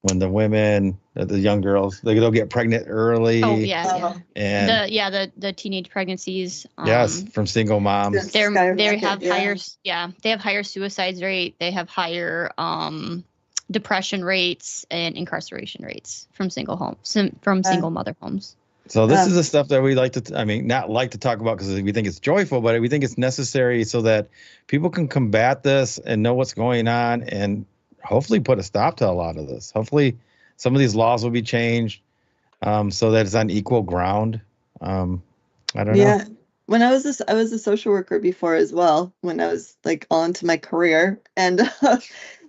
when the women, the young girls, they'll get pregnant early. Oh yeah, And the teenage pregnancies. Yes, from single moms. They have higher, yeah. they have higher suicide rate. They have higher depression rates and incarceration rates from single mother homes. So this is the stuff that we like to, not like to talk about because we think it's joyful, but we think it's necessary so that people can combat this and know what's going on and hopefully put a stop to a lot of this. Hopefully some of these laws will be changed so that it's on equal ground. I don't know. When I was a social worker before as well, when I was like on to my career, and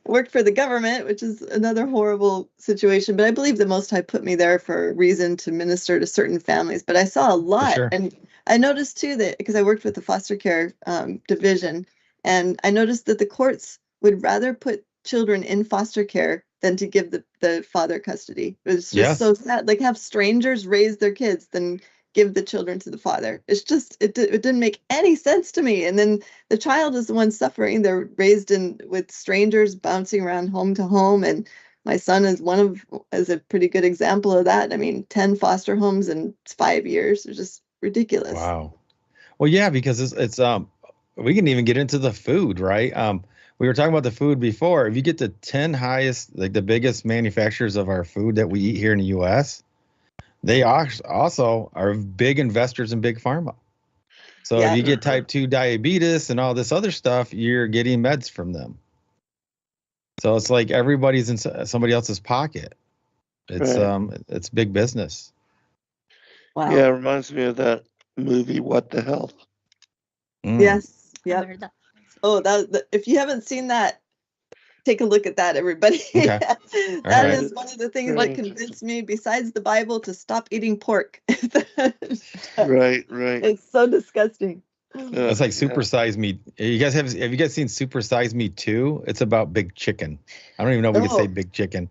worked for the government, which is another horrible situation. But I believe the Most High put me there for a reason to minister to certain families. But I saw a lot. Sure. And I noticed too that because I worked with the foster care division, and I noticed that the courts would rather put children in foster care than to give the father custody. It was just so sad. Like have strangers raise their kids than give the children to the father. It's just, it didn't make any sense to me. And then the child is the one suffering. They're raised with strangers bouncing around home to home. And my son is a pretty good example of that. 10 foster homes in 5 years. It's just ridiculous. Wow. Well, yeah, because it's we can even get into the food, right? We were talking about the food before. If you get the 10 highest, like the biggest manufacturers of our food that we eat here in the U.S., they also are big investors in big pharma. So if you get type 2 diabetes and all this other stuff, you're getting meds from them. So it's like everybody's in somebody else's pocket. It's big business. Wow. Yeah, it reminds me of that movie, What the Health? Yes. Yeah. Yep. Oh, if you haven't seen that, take a look at that, everybody. Okay. That is one of the things that convinced me, besides the Bible, to stop eating pork. Right. It's so disgusting. It's like Super Size Me. Have you guys seen Super Size Me 2? It's about big chicken. I don't even know if we can say big chicken.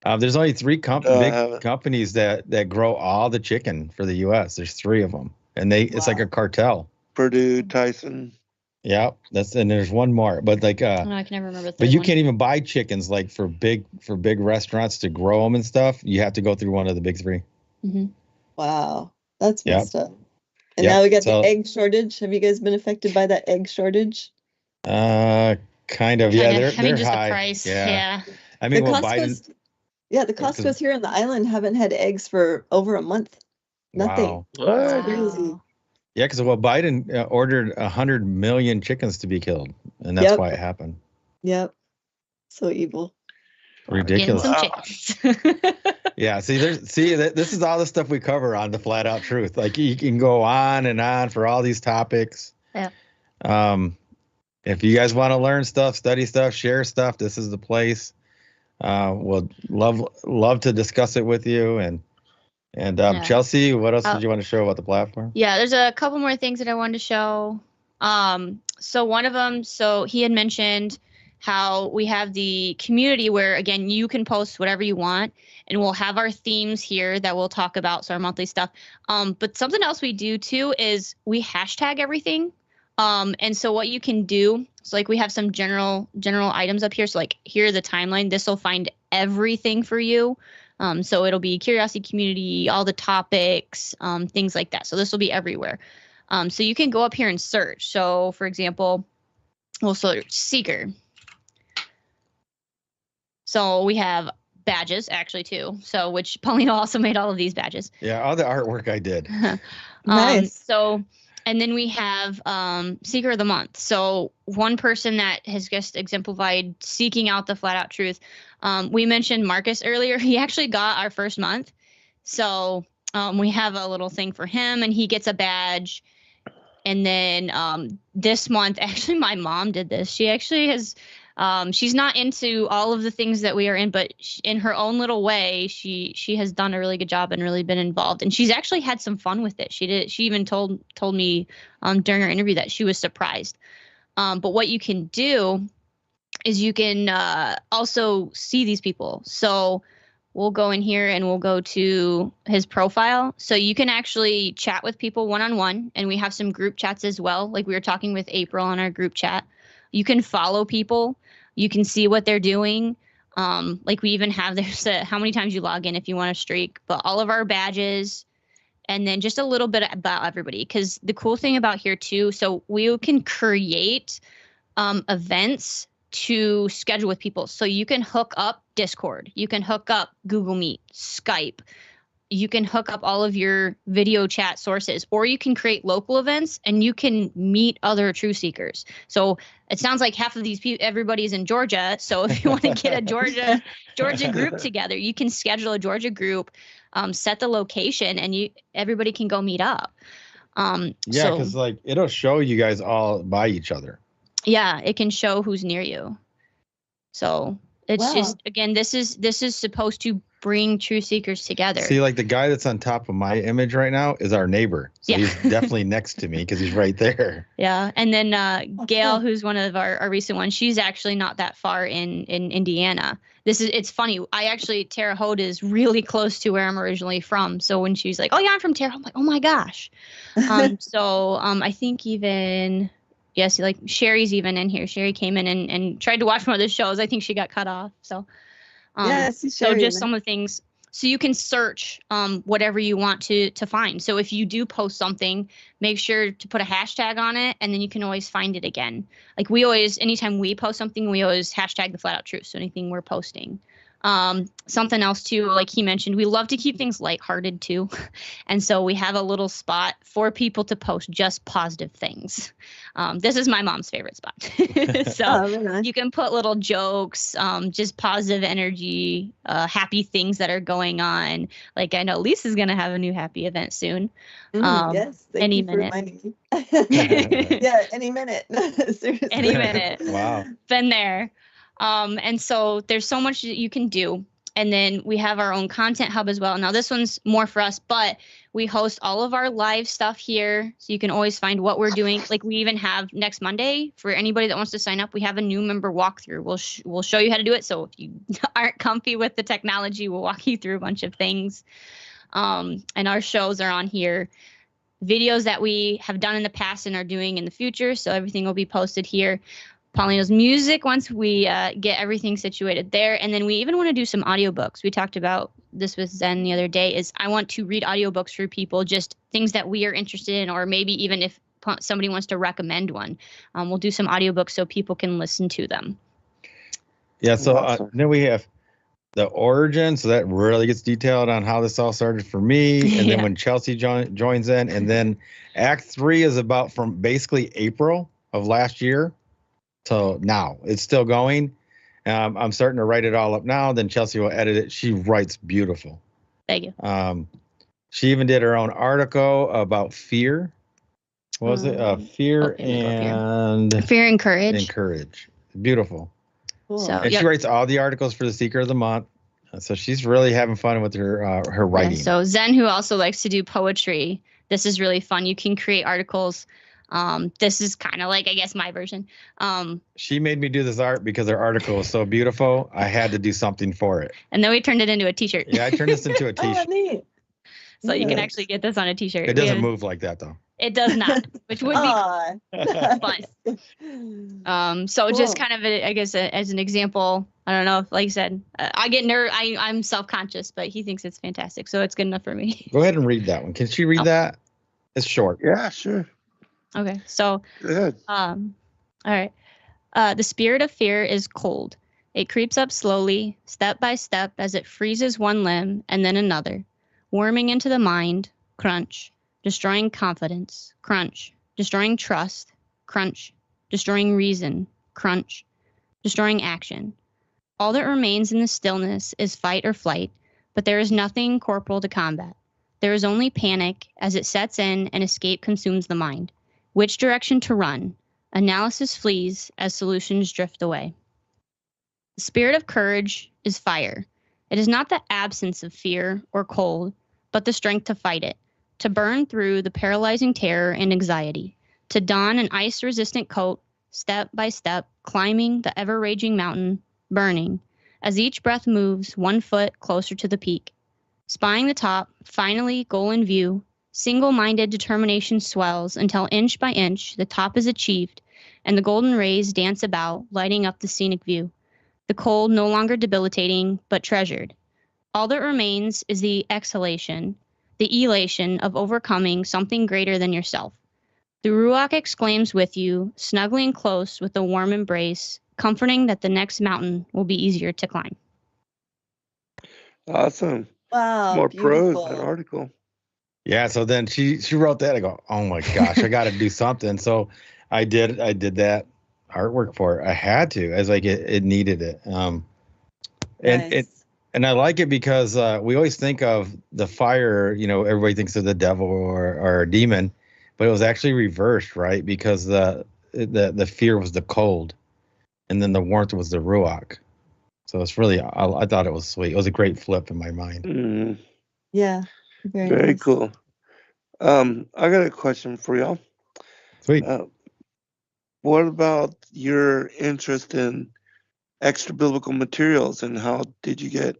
There's only 3 big companies that grow all the chicken for the U.S. There's 3 of them, and it's like a cartel. Purdue, Tyson. Yeah, and there's one more, but like I can never remember. But you can't even buy chickens like for big restaurants to grow them and stuff. You have to go through one of the big 3. Mm-hmm. Wow, that's messed up. And now we got the egg shortage. Have you guys been affected by that egg shortage? Kind of. Yeah, they're just high. The price. Yeah. The Costco's here on the island haven't had eggs for over a month. Nothing. Wow. That's crazy. Yeah, because Biden ordered 100 million chickens to be killed, and that's why it happened. Yep. So evil. Ridiculous. Some chickens. Yeah. This is all the stuff we cover on the Flat Out Truth. Like you can go on and on for all these topics. Yeah. If you guys want to learn stuff, study stuff, share stuff, this is the place. We'll love to discuss it with you. And Chelsea, what else did you want to show about the platform? Yeah, there's a couple more things that I wanted to show. So one of them, he had mentioned how we have the community where, again, you can post whatever you want, and we'll have our themes here that we'll talk about, so our monthly stuff. But something else we do too is we hashtag everything. And so what you can do, so like we have some general items up here. So like here the timeline, this will find everything for you. So it'll be curiosity community, all the topics, things like that. So this will be everywhere. So you can go up here and search. So for example, we'll search seeker. So we have badges actually too. So which Paulina also made all of these badges. Yeah, all the artwork I did. Nice. And then we have Seeker of the Month. So one person that has just exemplified seeking out the flat out truth. We mentioned Marcus earlier. He actually got our first month. So we have a little thing for him, and he gets a badge. And then this month, actually, my mom did this. She actually has, she's not into all of the things that we are in, but in her own little way, she has done a really good job and really been involved. And she's actually had some fun with it. She even told me during our interview that she was surprised. But what you can do is you can also see these people. So we'll go in here and we'll go to his profile. So you can actually chat with people one-on-one, and we have some group chats as well. Like we were talking with April on our group chat. You can follow people. You can see what they're doing. Like we even have there's how many times you log in if you want to streak, but all of our badges, and then just a little bit about everybody. Because the cool thing about here too, so we can create events to schedule with people. So you can hook up Discord, you can hook up Google Meet, Skype, you can hook up all of your video chat sources, or you can create local events and you can meet other truth seekers. So it sounds like half of these people, everybody's in Georgia. So if you want to get a Georgia group together, you can schedule a Georgia group, set the location, and everybody can go meet up. Yeah, because like it'll show you guys all by each other. Yeah, it can show who's near you. So it's just, again, this is supposed to bring truth seekers together. See, like the guy that's on top of my image right now is our neighbor. So he's definitely next to me because he's right there. Yeah. And then Gail, who's one of our recent ones, she's actually not that far in Indiana. It's funny. Terre Haute is really close to where I'm originally from. So when she's like, oh yeah, I'm from Terre Haute, I'm like, oh my gosh. I think even, yes, like Sherry's even in here. Sherry came in and tried to watch one of the shows. I think she got cut off. So, so just some of the things. So you can search whatever you want to find. So if you do post something, make sure to put a hashtag on it, and then you can always find it again. Like anytime we post something, we always hashtag the Flat Out Truth. So anything we're posting. Something else too, like he mentioned, we love to keep things lighthearted too. And so we have a little spot for people to post just positive things. This is my mom's favorite spot. So you can put little jokes, just positive energy, happy things that are going on. Like I know Lisa's going to have a new happy event soon. Yes. Any minute. Yeah, any minute. Seriously. Any minute. Wow. Been there. And so there's so much that you can do. And then we have our own content hub as well. Now this one's more for us, but we host all of our live stuff here. So you can always find what we're doing. Like we even have next Monday for anybody that wants to sign up. We have a new member walkthrough. We'll show you how to do it. So if you aren't comfy with the technology, we'll walk you through a bunch of things. And our shows are on here. Videos that we have done in the past and are doing in the future. So everything will be posted here. Paulina's music once we get everything situated there. And then we even want to do some audiobooks. We talked about this with Zen the other day, is I want to read audiobooks for people, just things that we are interested in, or maybe even if somebody wants to recommend one, we'll do some audiobooks so people can listen to them. Yeah, so then we have the origin, so that really gets detailed on how this all started for me. And then when Chelsea joins in, and then Act 3 is about from basically April of last year till now. It's still going. I'm starting to write it all up now. Then Chelsea will edit it. She writes beautiful. Thank you. She even did her own article about fear. What was it? Fear and courage. And courage. Beautiful. Cool. So, and she writes all the articles for the Seeker of the Month. So she's really having fun with her writing. Yeah, so Zen, who also likes to do poetry, this is really fun. You can create articles. This is kind of like, I guess, my version. She made me do this art because her article was so beautiful. I had to do something for it. And then we turned it into a t-shirt. Yeah, I turned this into a t-shirt. Oh, neat. So you can actually get this on a t-shirt. It doesn't move like that though. It does not, which would be fun. So cool. Just kind of, I guess, as an example, I don't know if, like I said, I get I'm self-conscious, but he thinks it's fantastic. So it's good enough for me. Go ahead and read that one. Can she read that? It's short. Yeah, sure. Okay. So, Good. all right. The spirit of fear is cold. It creeps up slowly, step by step, as it freezes one limb and then another, worming into the mind, crunch, destroying confidence, crunch, destroying trust, crunch, destroying reason, crunch, destroying action. All that remains in the stillness is fight or flight, but there is nothing corporal to combat. There is only panic as it sets in and escape consumes the mind. Which direction to run? Analysis flees as solutions drift away. The spirit of courage is fire. It is not the absence of fear or cold, but the strength to fight it, to burn through the paralyzing terror and anxiety, to don an ice-resistant coat, step by step, climbing the ever-raging mountain, burning, as each breath moves 1 foot closer to the peak. Spying the top, finally goal in view, single-minded determination swells until inch by inch the top is achieved and the golden rays dance about, lighting up the scenic view. the cold no longer debilitating, but treasured. All that remains is the exhalation, the elation of overcoming something greater than yourself. The Ruach exclaims with you, snuggling close with a warm embrace, comforting that the next mountain will be easier to climb. Awesome. Wow, More prose beautiful. than article. Yeah, so then she wrote that. I go, oh my gosh, I got to do something. So I did that artwork for it. I had to. I was like, it needed it. Nice. And I like it because we always think of the fire. Everybody thinks of the devil or a demon, but it was actually reversed, right? Because the fear was the cold, and then the warmth was the ruach. So it's really, I thought it was sweet. It was a great flip in my mind. Mm, Yeah. Very very nice. cool. I got a question for y'all. Sweet. What about your interest in extra biblical materials, and how did you get,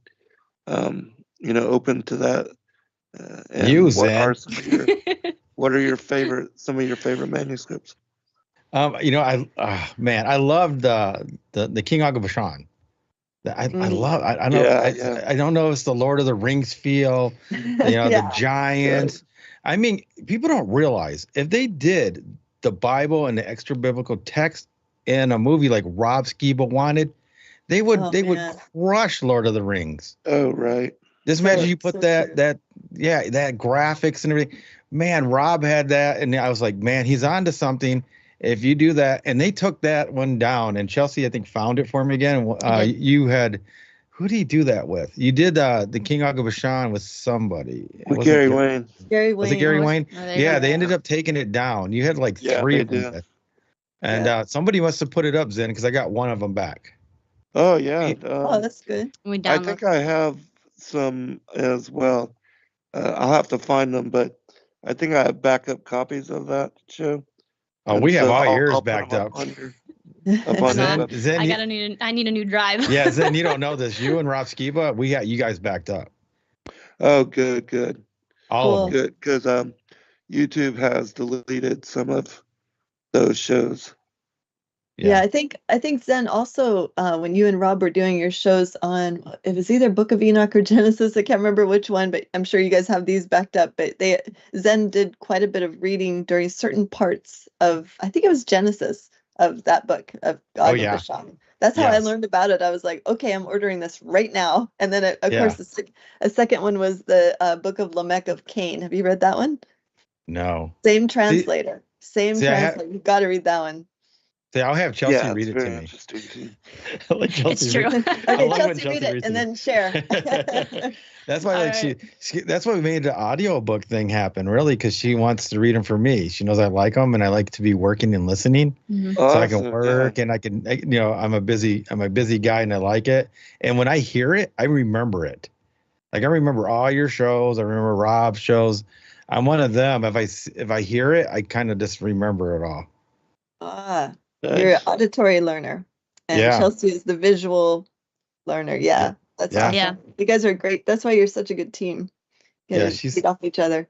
open to that? And what are some of your favorite manuscripts? I loved the King Og of Bashan. I don't know if it's the Lord of the Rings feel, the giants. I mean, people don't realize if they did the Bible and the extra biblical text in a movie like Rob Skiba wanted, they would crush Lord of the Rings. Oh, right. Just imagine you put that graphics and everything. Man, Rob had that, and I was like, man, he's onto something. If you do that, and they took that one down, and Chelsea, I think, found it for me again. You had, who did he do that with? You did the King Og of Bashan with somebody. With Gary Wayne. Was it Gary Wayne? They they ended up taking it down. You had like 3 of them. And somebody must have put it up, Zen, because I got one of them back. Oh, yeah. That's good. I think I have some as well. I'll have to find them, but I think I have backup copies of that show. Oh, we have all yours backed up. I need a new drive. Yeah, Zen, you don't know this. You and Rob Skiba, we got you guys backed up. Oh, good. All of them. Good, because YouTube has deleted some of those shows. Yeah, I think Zen also, when you and Rob were doing your shows on, it was either Book of Enoch or Genesis. I can't remember which one, but I'm sure you guys have these backed up. But Zen did quite a bit of reading during certain parts of, I think it was Genesis, of that book of God of Bashan. That's how I learned about it. I was like, okay, I'm ordering this right now. And then of course, a second one was the Book of Lamech of Cain. Have you read that one? No. Same translator. Translator. You've got to read that one. I'll have Chelsea read it to me. I like Chelsea. It's true. Okay, Chelsea read it and then share. That's why, that's what made the audiobook thing happen, really, because she wants to read them for me. She knows I like them, and I like to be working and listening, so I can work and I can. I'm a busy guy, and I like it. And when I hear it, I remember it. Like I remember all your shows. I remember Rob's shows. I'm one of them. If I hear it, I kind of just remember it all. You're an auditory learner, and Chelsea is the visual learner. Yeah, that's awesome. Yeah. You guys are great. That's why you're such a good team. She's feed off each other.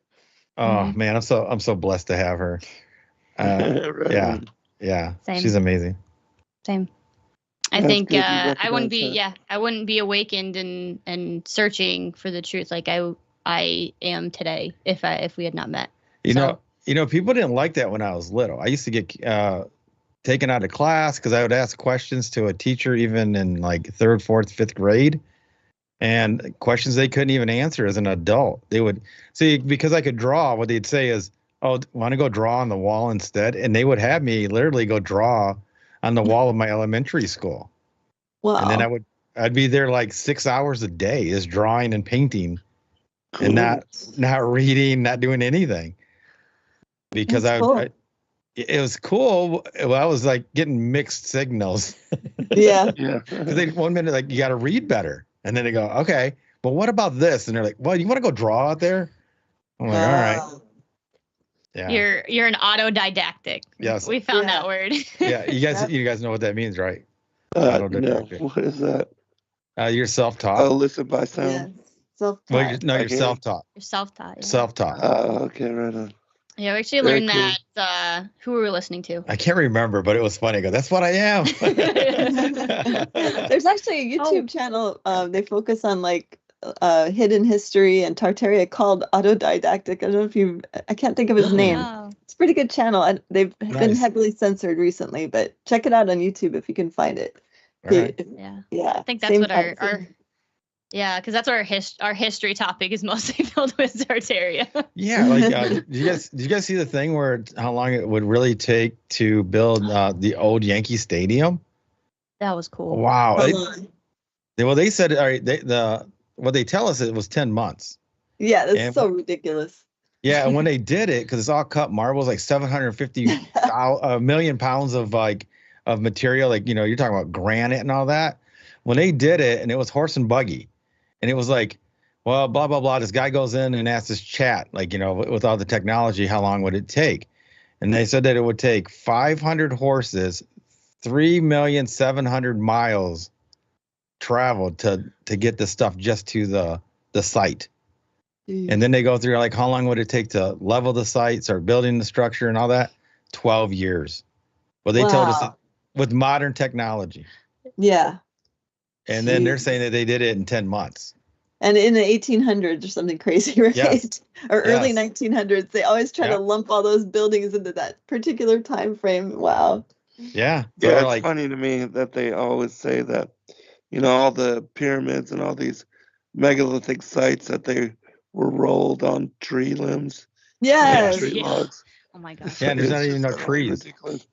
Oh man, I'm so blessed to have her. Right. Yeah. Same. She's amazing. Same. I think I wouldn't be awakened and searching for the truth like I am today if we had not met. You know, people didn't like that when I was little. I used to get taken out of class because I would ask questions to a teacher even in like 3rd, 4th, 5th grade, and questions they couldn't even answer as an adult. They would see, because I could draw, what they'd say is, oh, want to go draw on the wall instead? And they would have me literally go draw on the wall of my elementary school. Wow. And then I'd be there like 6 hours a day just drawing and painting and not reading, not doing anything. Because it was cool. Well, I was like getting mixed signals. Yeah. Because they 1 minute like, you got to read better, and then they go, okay, but what about this? And they're like, well, you want to go draw out there? I'm like, all right. Yeah. You're an autodidactic. Yes. We found that word. Yeah. You guys know what that means, right? No. What is that? You're self-taught. Oh, listen by sound. Yeah. Self-taught. Well, you're self-taught. You're self-taught. Yeah. Self-taught. Oh, okay, right on. Yeah, we actually Very learned cool. that. Who were we listening to? I can't remember, but it was funny. I go, that's what I am. There's actually a YouTube channel. They focus on like hidden history and Tartaria called Autodidactic. I don't know if you. I can't think of his name. Oh. It's a pretty good channel. And they've been Nice. heavily censored recently, but check it out on YouTube if you can find it. All right. Yeah. Yeah. I think that's what our yeah, because that's what our history topic is mostly filled with Tartaria. Yeah, like did you guys see the thing where how long it would really take to build the old Yankee Stadium? That was cool. Wow. Hold on. They said all right, what they tell us it was 10 months. Yeah, that's And- so ridiculous. Yeah, and when they did it, because it's all cut marbles, like 750 million pounds of material, like you're talking about granite and all that. When they did it, and it was horse and buggy, and it was like, well, blah blah blah. This guy goes in and asks this chat, like with all the technology, how long would it take? And they said that it would take 500 horses, 3,700,000 miles traveled to get the stuff just to the site. And then they go through like, how long would it take to level the site, start building the structure and all that? 12 years. Well, they told us that with modern technology. Yeah. And then they're saying that they did it in 10 months. And in the 1800s or something crazy, right? Yes. Or early Yes. 1900s. They always try to Yep. lump all those buildings into that particular time frame. Wow. Yeah. So Yeah, they're it's like, funny to me that they always say that, all the pyramids and all these megalithic sites that they were rolled on tree limbs, Yes. tree Yeah. logs. Oh my god. Yeah, and there's It's not even no just trees. ridiculous.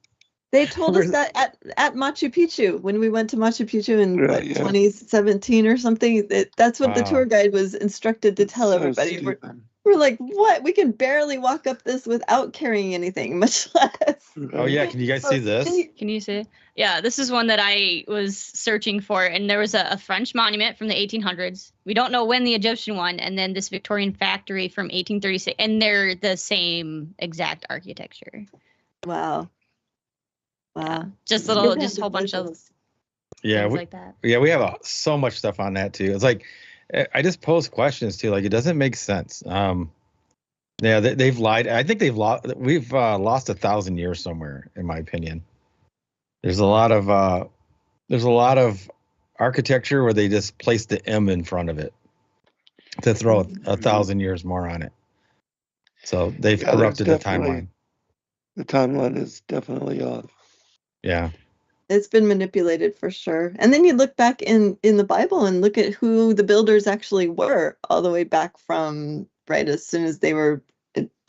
They told us that at Machu Picchu when we went to Machu Picchu in Right, yeah. 2017 or something. That's what the Wow. tour guide was instructed to tell So everybody. stupid. We're like, what? We can barely walk up this without carrying anything, much less. oh yeah, can you guys see this? Can you see? Yeah, this is one that I was searching for, and there was a French monument from the 1800s. We don't know when the Egyptian one, and then this Victorian factory from 1836, and they're the same exact architecture. Wow. Wow. Just Good little, to just a have whole bunch of visuals. Yeah, things we, like that. yeah, we have so much stuff on that too. It's like I just pose questions too. Like it doesn't make sense. Yeah, they've lied. I think we've lost 1,000 years somewhere, in my opinion. There's a lot of architecture where they just place the M in front of it to throw 1,000 years more on it. So they've Yeah, there's corrupted the definitely- timeline. The timeline is definitely off. Yeah. It's been manipulated for sure. And then you look back in the Bible and look at who the builders actually were, all the way back from right as soon as they were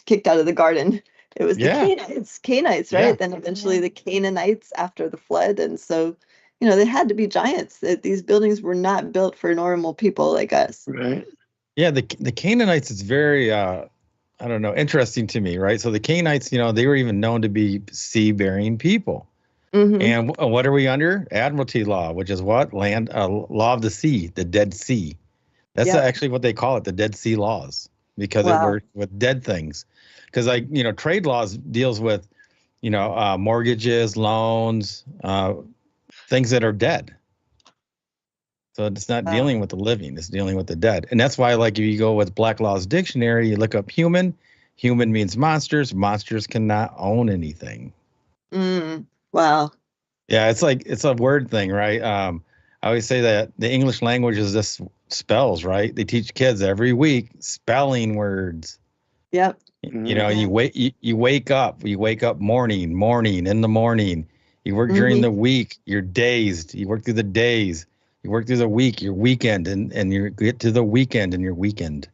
kicked out of the garden. It was Yeah. the Canaanites, right? Yeah. Then eventually the Canaanites after the flood. And so, they had to be giants. That these buildings were not built for normal people like us. Right. Yeah, the Canaanites is very I don't know, interesting to me, right? So the Canaanites, they were even known to be sea-bearing people. Mhm. And what are we under? Admiralty law, which is what? Law of the sea, the Dead Sea. That's Yeah. actually what they call it, the Dead Sea laws, because Wow. it works with dead things. Because trade laws deals with, mortgages, loans, things that are dead. So it's not Wow. dealing with the living, it's dealing with the dead. And that's why, like, if you go with Black Law's dictionary, you look up human means monsters. Monsters cannot own anything. Wow. Yeah, it's a word thing, right? I always say that the English language is just spells, right? They teach kids every week spelling words. Yep. You wake up morning in the morning. You work during the week, you're dazed. You work through the days. You work through the week, your weekend, and you get to the weekend and your weekend.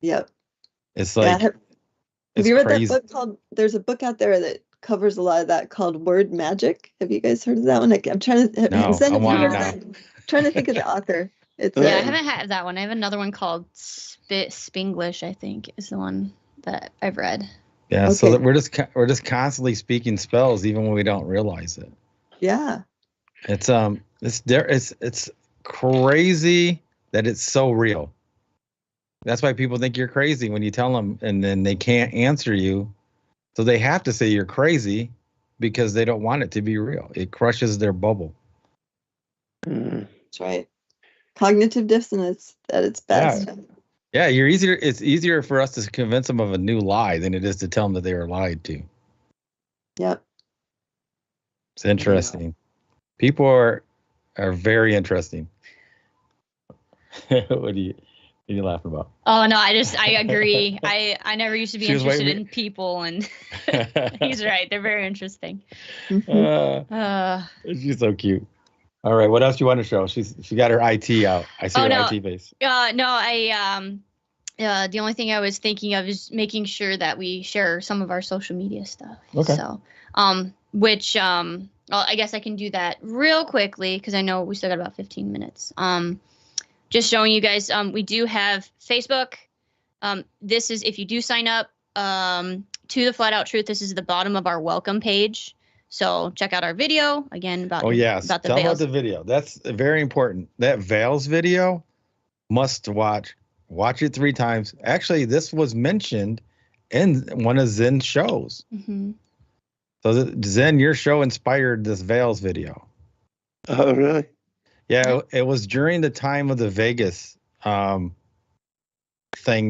Yep. It's like, Have it's you read crazy. that book called? There's a book out there that covers a lot of that called Word Magic. Have you guys heard of that one? I'm trying to. No, Zen, I have you want heard it of now. that? I'm trying to think of the author. It's Yeah, I Yeah. haven't had that one. I have another one called Spanglish, I think, is the one that I've read. Yeah, so Okay. that we're just constantly speaking spells, even when we don't realize it. yeah. It's crazy that it's so real. That's why people think you're crazy when you tell them, and then they can't answer you. So they have to say you're crazy because they don't want it to be real. It crushes their bubble. Mhm. That's right. Cognitive dissonance at its best. Yeah, you're easier. It's easier for us to convince them of a new lie than it is to tell them that they were lied to. Yep. It's interesting. People are very interesting. What are you laughing about? Oh no, I agree. I never used to be She was interested waiting in people, and he's right. They're very interesting. She's so cute. All right, what else do you want to show? She got her IT out. I see her IT face. The only thing I was thinking of is making sure that we share some of our social media stuff. Okay. So, well, I guess I can do that real quickly because I know we still got about 15 minutes. Just showing you guys, we do have Facebook. This is, if you do sign up to the Flatout Truth, this is the bottom of our welcome page. So check out our video again about tell the them about the video. That's very important. That veils video, must watch. Watch it 3 times. Actually, this was mentioned in one of Zen's shows. Mm-hmm. So Zen, your show inspired this veils video. Oh, really? Yeah, it was during the time of the Vegas thing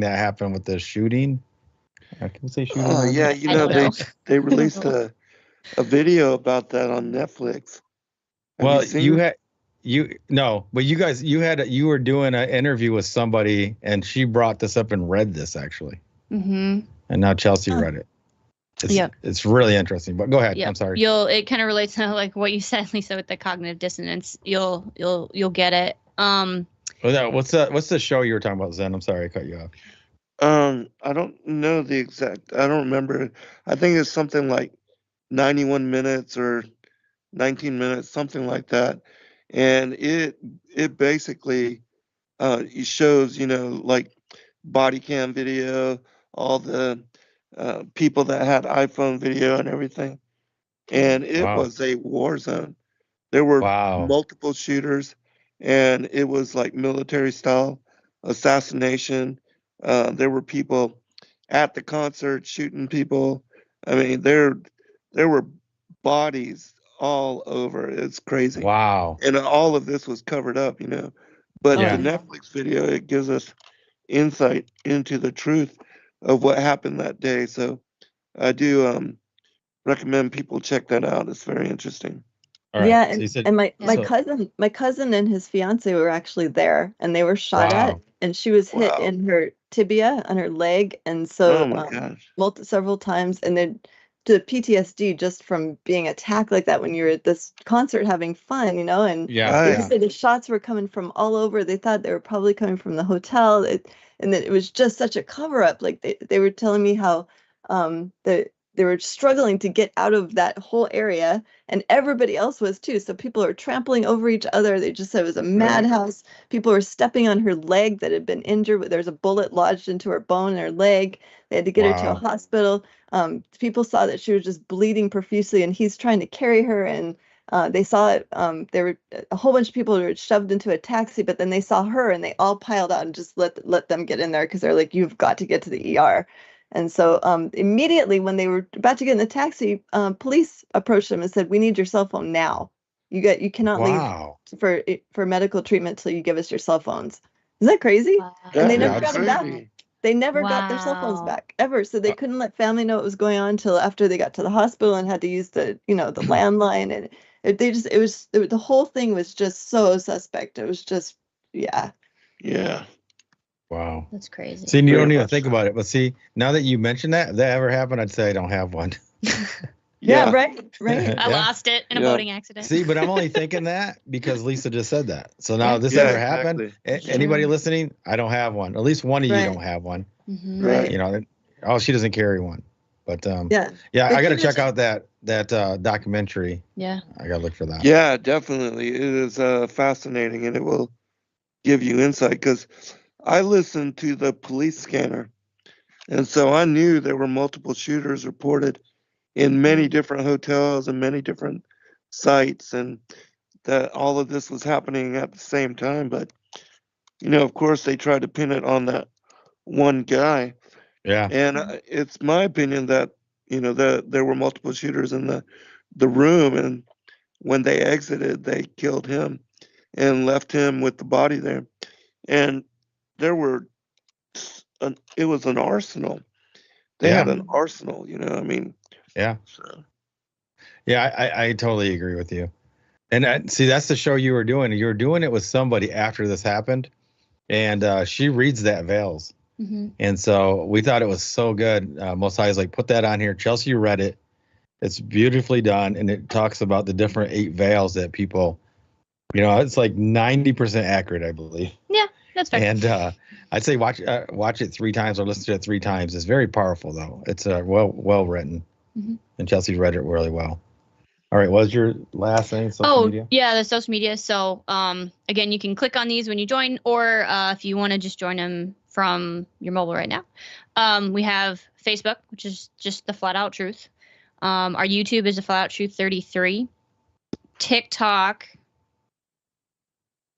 that happened with the shooting. Can we say shooting? Oh, yeah. You know, they released a video about that on Netflix. Well, you were doing an interview with somebody, and she brought this up and read this actually. Mm-hmm. And now Chelsea read it. It's really interesting. But go ahead. Yep. I'm sorry. It kind of relates to like what you said, Lisa, with the cognitive dissonance. You'll get it. What's the show you were talking about, Zen? I'm sorry I cut you off. I don't know the exact. I don't remember. I think it's something like 91 minutes or 19 minutes, something like that. And it basically it shows, like body cam video, all the people that had iPhone video and everything. And it was a war zone. There were multiple shooters, and it was like military style assassination. There were people at the concert shooting people. I mean, there were bodies all over. It's crazy. Wow. And all of this was covered up, But the Netflix video, it gives us insight into the truth of what happened that day. So I do recommend people check that out. It's very interesting. All right. Yeah, So and my cousin and his fiance were actually there, and they were shot at, and she was hit in her tibia on her leg, and so oh my gosh, several times, and then to PTSD just from being attacked like that when you're at this concert having fun, and they said the shots were coming from all over. They thought they were probably coming from the hotel, and that it was just such a cover up. Like they were telling me how they were struggling to get out of that whole area, and everybody else was too. So people are trampling over each other. They just said it was a madhouse. People were stepping on her leg that had been injured. There's a bullet lodged into her bone in her leg. They had to get her to a hospital. People saw that she was just bleeding profusely, and he's trying to carry her. And they saw it. There were a whole bunch of people who were shoved into a taxi, but then they saw her, and they all piled out and just let them get in there because they're like, "You've got to get to the ER." And so immediately when they were about to get in the taxi, police approached them and said, "We need your cell phone now. You cannot leave for medical treatment till you give us your cell phones." Isn't that crazy? Wow. And they never got them back. They never got their cell phones back ever. So they couldn't let family know what was going on until after they got to the hospital and had to use the landline. And the whole thing was just so suspect. It was just, yeah. Wow. That's crazy. See, you don't even think about it. But see, now that you mention that, if that ever happened, I'd say I don't have one. Yeah, right. I lost it in a boating accident. See, but I'm only thinking that because Lisa just said that. So now this ever happened, anybody listening, I don't have one. At least one of you don't have one. Mm-hmm. Right. She doesn't carry one. But I got to check out that documentary. Yeah. I got to look for that. Yeah, definitely. It is fascinating, and it will give you insight because I listened to the police scanner, and so I knew there were multiple shooters reported in many different hotels and many different sites, and that all of this was happening at the same time. But, of course, they tried to pin it on that one guy. Yeah. And it's my opinion that, there were multiple shooters in the room, and when they exited, they killed him and left him with the body there. And there were it was an arsenal. They had an arsenal, you know. I mean, Yeah. so. Yeah, I totally agree with you. And see, that's the show you were doing. You were doing it with somebody after this happened, and she reads that Veils. Mm-hmm. And so we thought it was so good. Most High's like, put that on here. Chelsea read it. It's beautifully done, and it talks about the different 8 veils that people, you know, it's like 90% accurate, I believe. Yeah, that's fair. And I'd say watch it 3 times or listen to it 3 times. It's very powerful, though. It's well written, and Chelsea read it really well. All right, what was your last thing? Social media? Yeah, the social media. So again, you can click on these when you join, or if you want to just join them from your mobile right now. We have Facebook, which is just the Flat Out Truth. Our YouTube is the Flat Out Truth 33. TikTok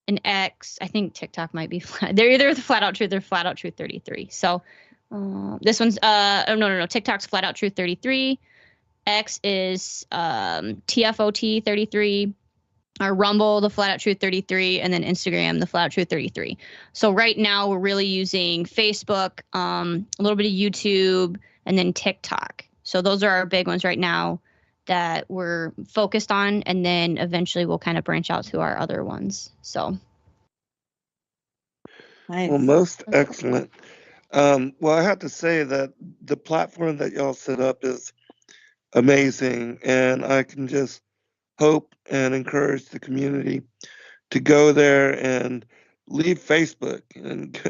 and X, I think TikTok might be they're either the Flat Out Truth or Flat Out Truth 33. So this one's no. TikTok's Flat Out Truth 33. X is TFOT 33. Our Rumble, the Flat Out Truth 33, and then Instagram, the Flat Out Truth 33. So right now we're really using Facebook, a little bit of YouTube, and then TikTok. So those are our big ones right now that we're focused on, and then eventually we'll kind of branch out to our other ones. So. Nice. Well, most excellent. Well, I have to say that the platform that y'all set up is amazing, and I can just hope and encourage the community to go there and leave Facebook and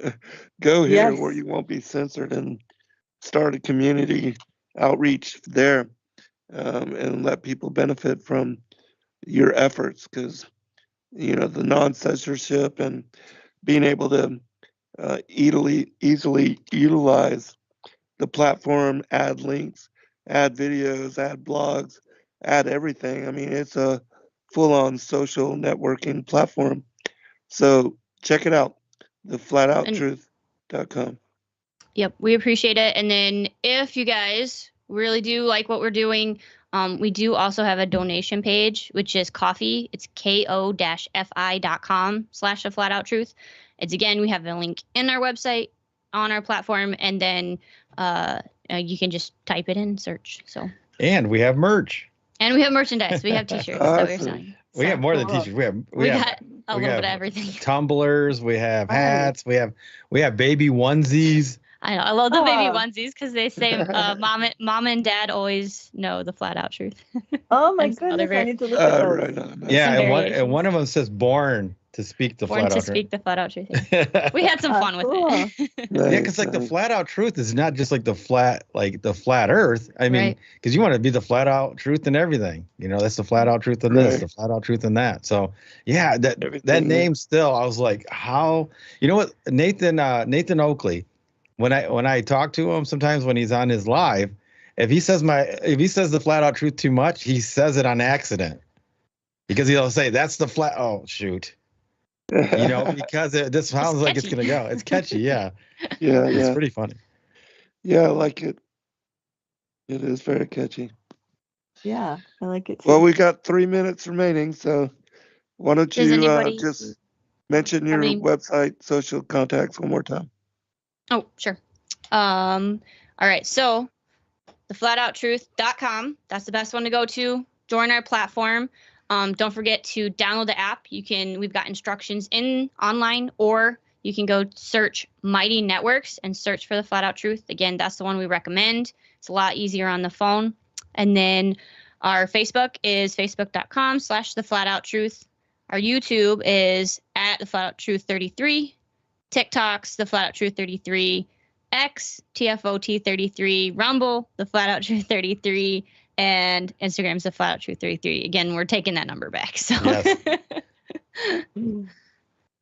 go here where you won't be censored, and start a community outreach there, and let people benefit from your efforts, because you know, the non-censorship and being able to easily utilize the platform, add links, add videos, add blogs, add everything. I mean, it's a full-on social networking platform. So check it out, theflatouttruth.com. Yep, we appreciate it. And then if you guys really do like what we're doing, we do also have a donation page, which is Ko-fi. It's ko-fi.com/theflatouttruth. It's, again, we have a link in our website on our platform, and then you can just type it in, search. So. And we have merch. And we have merchandise. We have T-shirts that we're selling. We have more than T-shirts. We got a little bit of everything. Tumblers. We have hats. We have baby onesies. I know. I love the baby onesies because they say mom and dad always know the flat out truth. Oh my goodness! I need to look at those. Right on. Yeah, and one of them says "born to speak the flat out truth." Born to speak the flat out truth. Yeah. We had some fun with it. Yeah, because like the flat out truth is not just like the flat Earth. I mean, because you want to be the flat out truth in everything. You know, that's the flat out truth in this, the flat out truth in that. So yeah, that name still, I was like, how? You know what, Nathan Oakley. When I talk to him sometimes when he's on his live, if he says the flat out truth too much, he says it on accident, because he'll say that's the flat. Oh shoot, you know, because this sounds like it's gonna go. It's catchy, yeah. It's pretty funny. Yeah, I like it. It is very catchy. Yeah, I like it too. Well, we got 3 minutes remaining, so why don't you just mention your website, social contacts one more time. Oh, sure. All right. So theflatouttruth.com. That's the best one to go to. Join our platform. Don't forget to download the app. We've got instructions online, or you can go search Mighty Networks and search for the Flat Out Truth. Again, that's the one we recommend. It's a lot easier on the phone. And then our Facebook is facebook.com/theflatouttruth. Our YouTube is at the Flat Out Truth 33. TikTok's the Flat Out Truth 33, X TFOT 33, Rumble the Flat Out Truth 33, and Instagram's the Flat Out Truth 33. Again, we're taking that number back. So yes.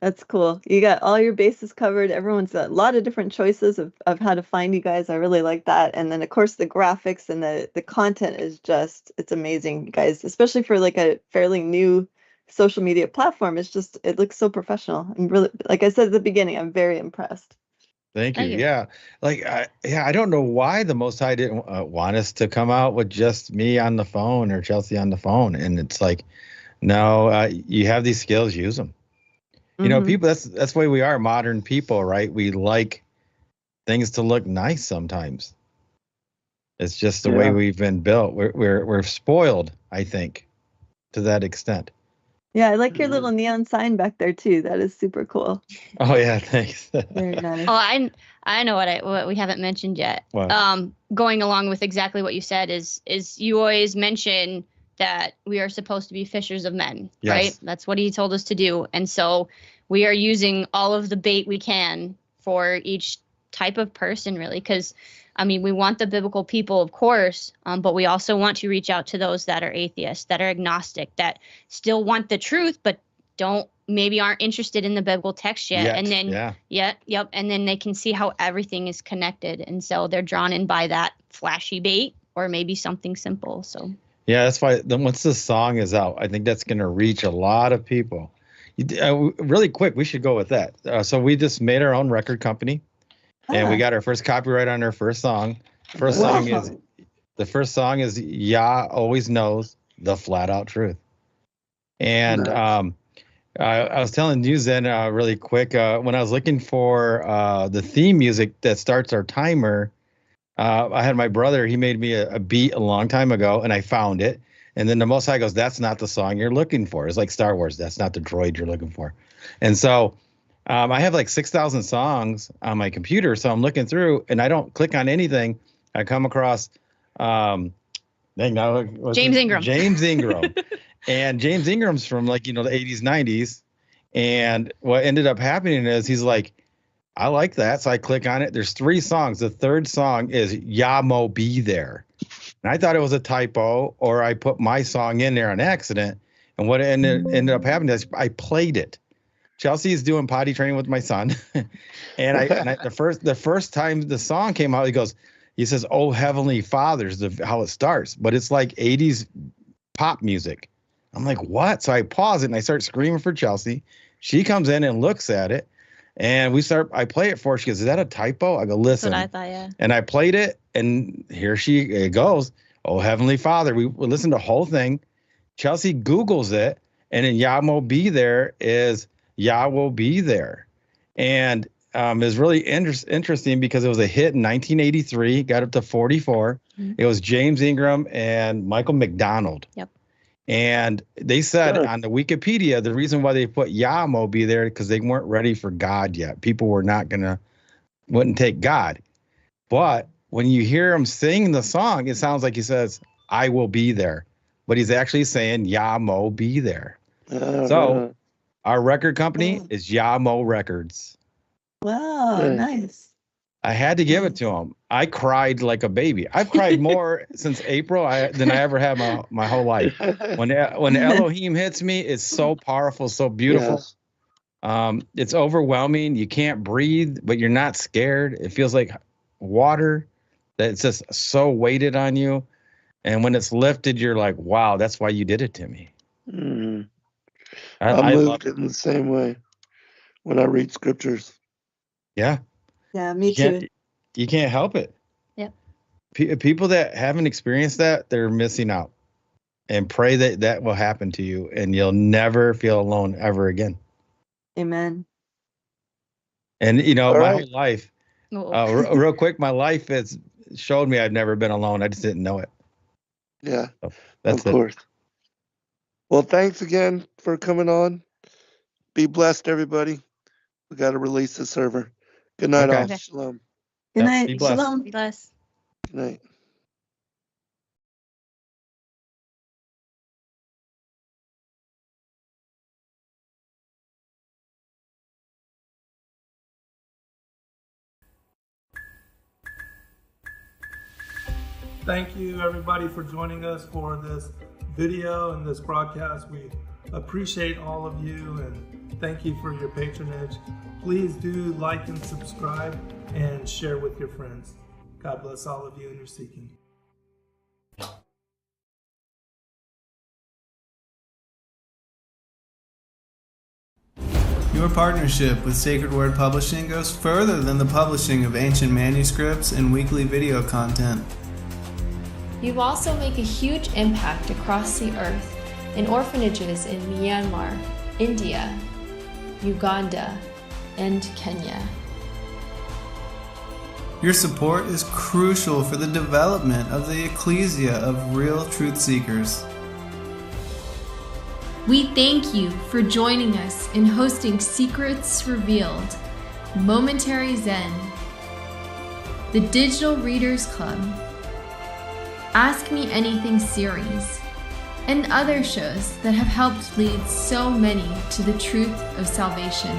That's cool. You got all your bases covered. Everyone's got a lot of different choices of how to find you guys. I really like that. And then of course the graphics and the content is it's amazing, guys, especially for like a fairly new social media platform. It looks so professional. I'm really, like I said at the beginning, I'm very impressed. Thank you. Yeah. I don't know why the Most High didn't want us to come out with just me on the phone or Chelsea on the phone. And it's like, no, you have these skills, use them. You know, people, that's the way we are, modern people, right? We like things to look nice sometimes. It's just the way we've been built. We're spoiled, I think, to that extent. Yeah, I like your little neon sign back there too. That is super cool. Oh yeah, thanks. Very nice. Oh, I know what we haven't mentioned yet. What? Going along with exactly what you said is you always mention that we are supposed to be fishers of men, Yes. right? That's what he told us to do. And so we are using all of the bait we can for each type of person, really, because I mean, we want the biblical people, of course, but we also want to reach out to those that are atheists, that are agnostic, that still want the truth, but maybe aren't interested in the biblical text yet. And then, and then they can see how everything is connected. And so they're drawn in by that flashy bait or maybe something simple. So, yeah, that's why once the song is out, I think that's going to reach a lot of people. Really quick, we should go with that. So we just made our own record company. And we got our first copyright on our first song. The first song is Yah Always Knows the Flat Out Truth. And I was telling you, Zen, really quick, when I was looking for the theme music that starts our timer, I had my brother, he made me a beat a long time ago, and I found it. And then the Most High goes, that's not the song you're looking for. It's like Star Wars. That's not the droid you're looking for. And so I have like 6,000 songs on my computer, so I'm looking through, and I don't click on anything. I come across James Ingram. James Ingram. And James Ingram's from the 80s, 90s. And what ended up happening is he's like, I like that. So I click on it. There's 3 songs. The third song is Yamo Be There. And I thought it was a typo, or I put my song in there on accident. And what ended up happening is I played it. Chelsea is doing potty training with my son, and the first time the song came out, he says, "Oh Heavenly Father," is how it starts, but it's like 80s pop music. I'm like, what? So I pause it and I start screaming for Chelsea. She comes in and looks at it, and I play it for her. She goes, "Is that a typo?" I go, "Listen." That's what I thought, yeah. And I played it, and here it goes. "Oh Heavenly Father." We listened to the whole thing. Chelsea Googles it, and then Yamo Be There is Yah Will Be There. And it's really interesting because it was a hit in 1983, got up to 44. Mm-hmm. It was James Ingram and Michael McDonald. Yep. And they said on the Wikipedia, the reason why they put Yah Will Be There because they weren't ready for God yet. People wouldn't take God. But when you hear him sing the song, it sounds like he says, "I will be there." But he's actually saying Yamo Be There. So our record company is Yamo Records. Wow, nice. I had to give it to him. I cried like a baby. I've cried more since April than I ever have my whole life. When Elohim hits me, it's so powerful, so beautiful. Yes. It's overwhelming. You can't breathe, but you're not scared. It feels like water that's just so weighted on you. And when it's lifted, you're like, wow, that's why you did it to me. Mm-hmm. I moved in the same way when I read scriptures. Yeah. Yeah, me too. You can't help it. Yep. People that haven't experienced that, they're missing out. And pray that will happen to you, and you'll never feel alone ever again. Amen. And, whole life, real quick, my life has showed me I've never been alone. I just didn't know it. Yeah, so that's of course. Well, thanks again for coming on. Be blessed, everybody. We got to release the server. Good night, all. Shalom. Good night. Be blessed. Shalom. Be blessed. Good night. Thank you, everybody, for joining us for this video and this broadcast. We appreciate all of you and thank you for your patronage. Please do like and subscribe and share with your friends. God bless all of you in your seeking. Your partnership with Sacred Word Publishing goes further than the publishing of ancient manuscripts and weekly video content. You also make a huge impact across the earth in orphanages in Myanmar, India, Uganda, and Kenya. Your support is crucial for the development of the ecclesia of real truth seekers. We thank you for joining us in hosting Secrets Revealed, Momentary Zen, the Digital Readers Club, Ask Me Anything series, and other shows that have helped lead so many to the truth of salvation.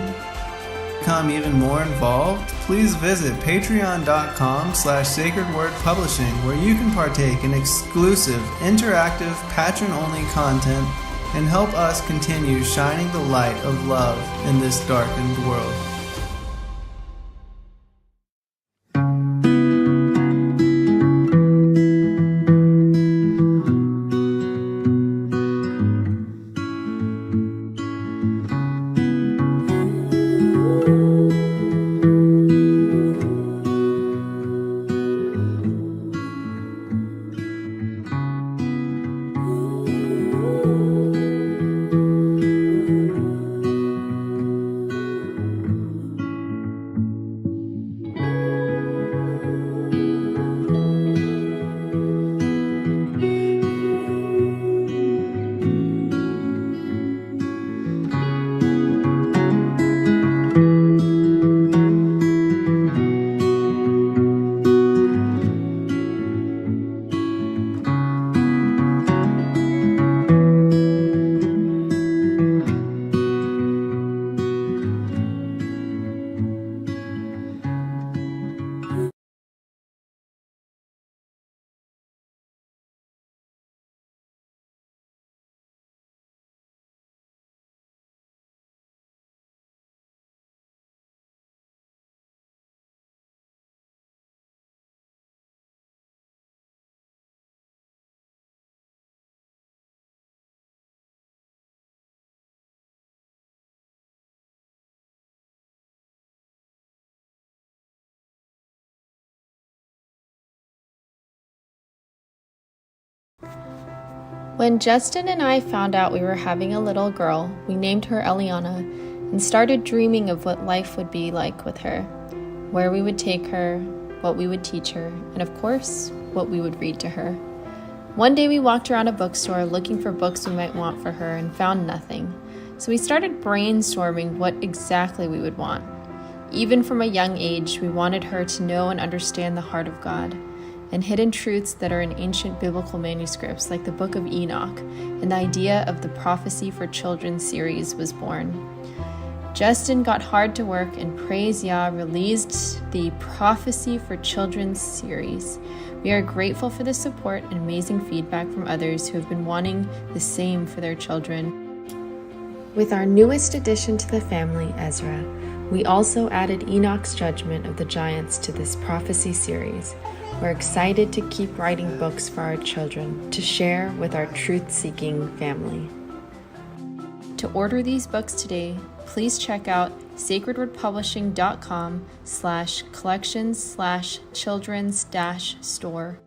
To become even more involved, please visit patreon.com/sacredwordpublishing, where you can partake in exclusive, interactive, patron-only content and help us continue shining the light of love in this darkened world. When Justin and I found out we were having a little girl, we named her Eliana and started dreaming of what life would be like with her, where we would take her, what we would teach her, and of course, what we would read to her. One day we walked around a bookstore looking for books we might want for her and found nothing. So we started brainstorming what exactly we would want. Even from a young age, we wanted her to know and understand the heart of God and hidden truths that are in ancient biblical manuscripts like the Book of Enoch, and the idea of the Prophecy for Children series was born. Justin got hard to work and praise Yah released the Prophecy for Children series. We are grateful for the support and amazing feedback from others who have been wanting the same for their children. With our newest addition to the family, Ezra, we also added Enoch's Judgment of the Giants to this prophecy series. We're excited to keep writing books for our children to share with our truth-seeking family. To order these books today, please check out sacredwordpublishing.com/collections/children's-store.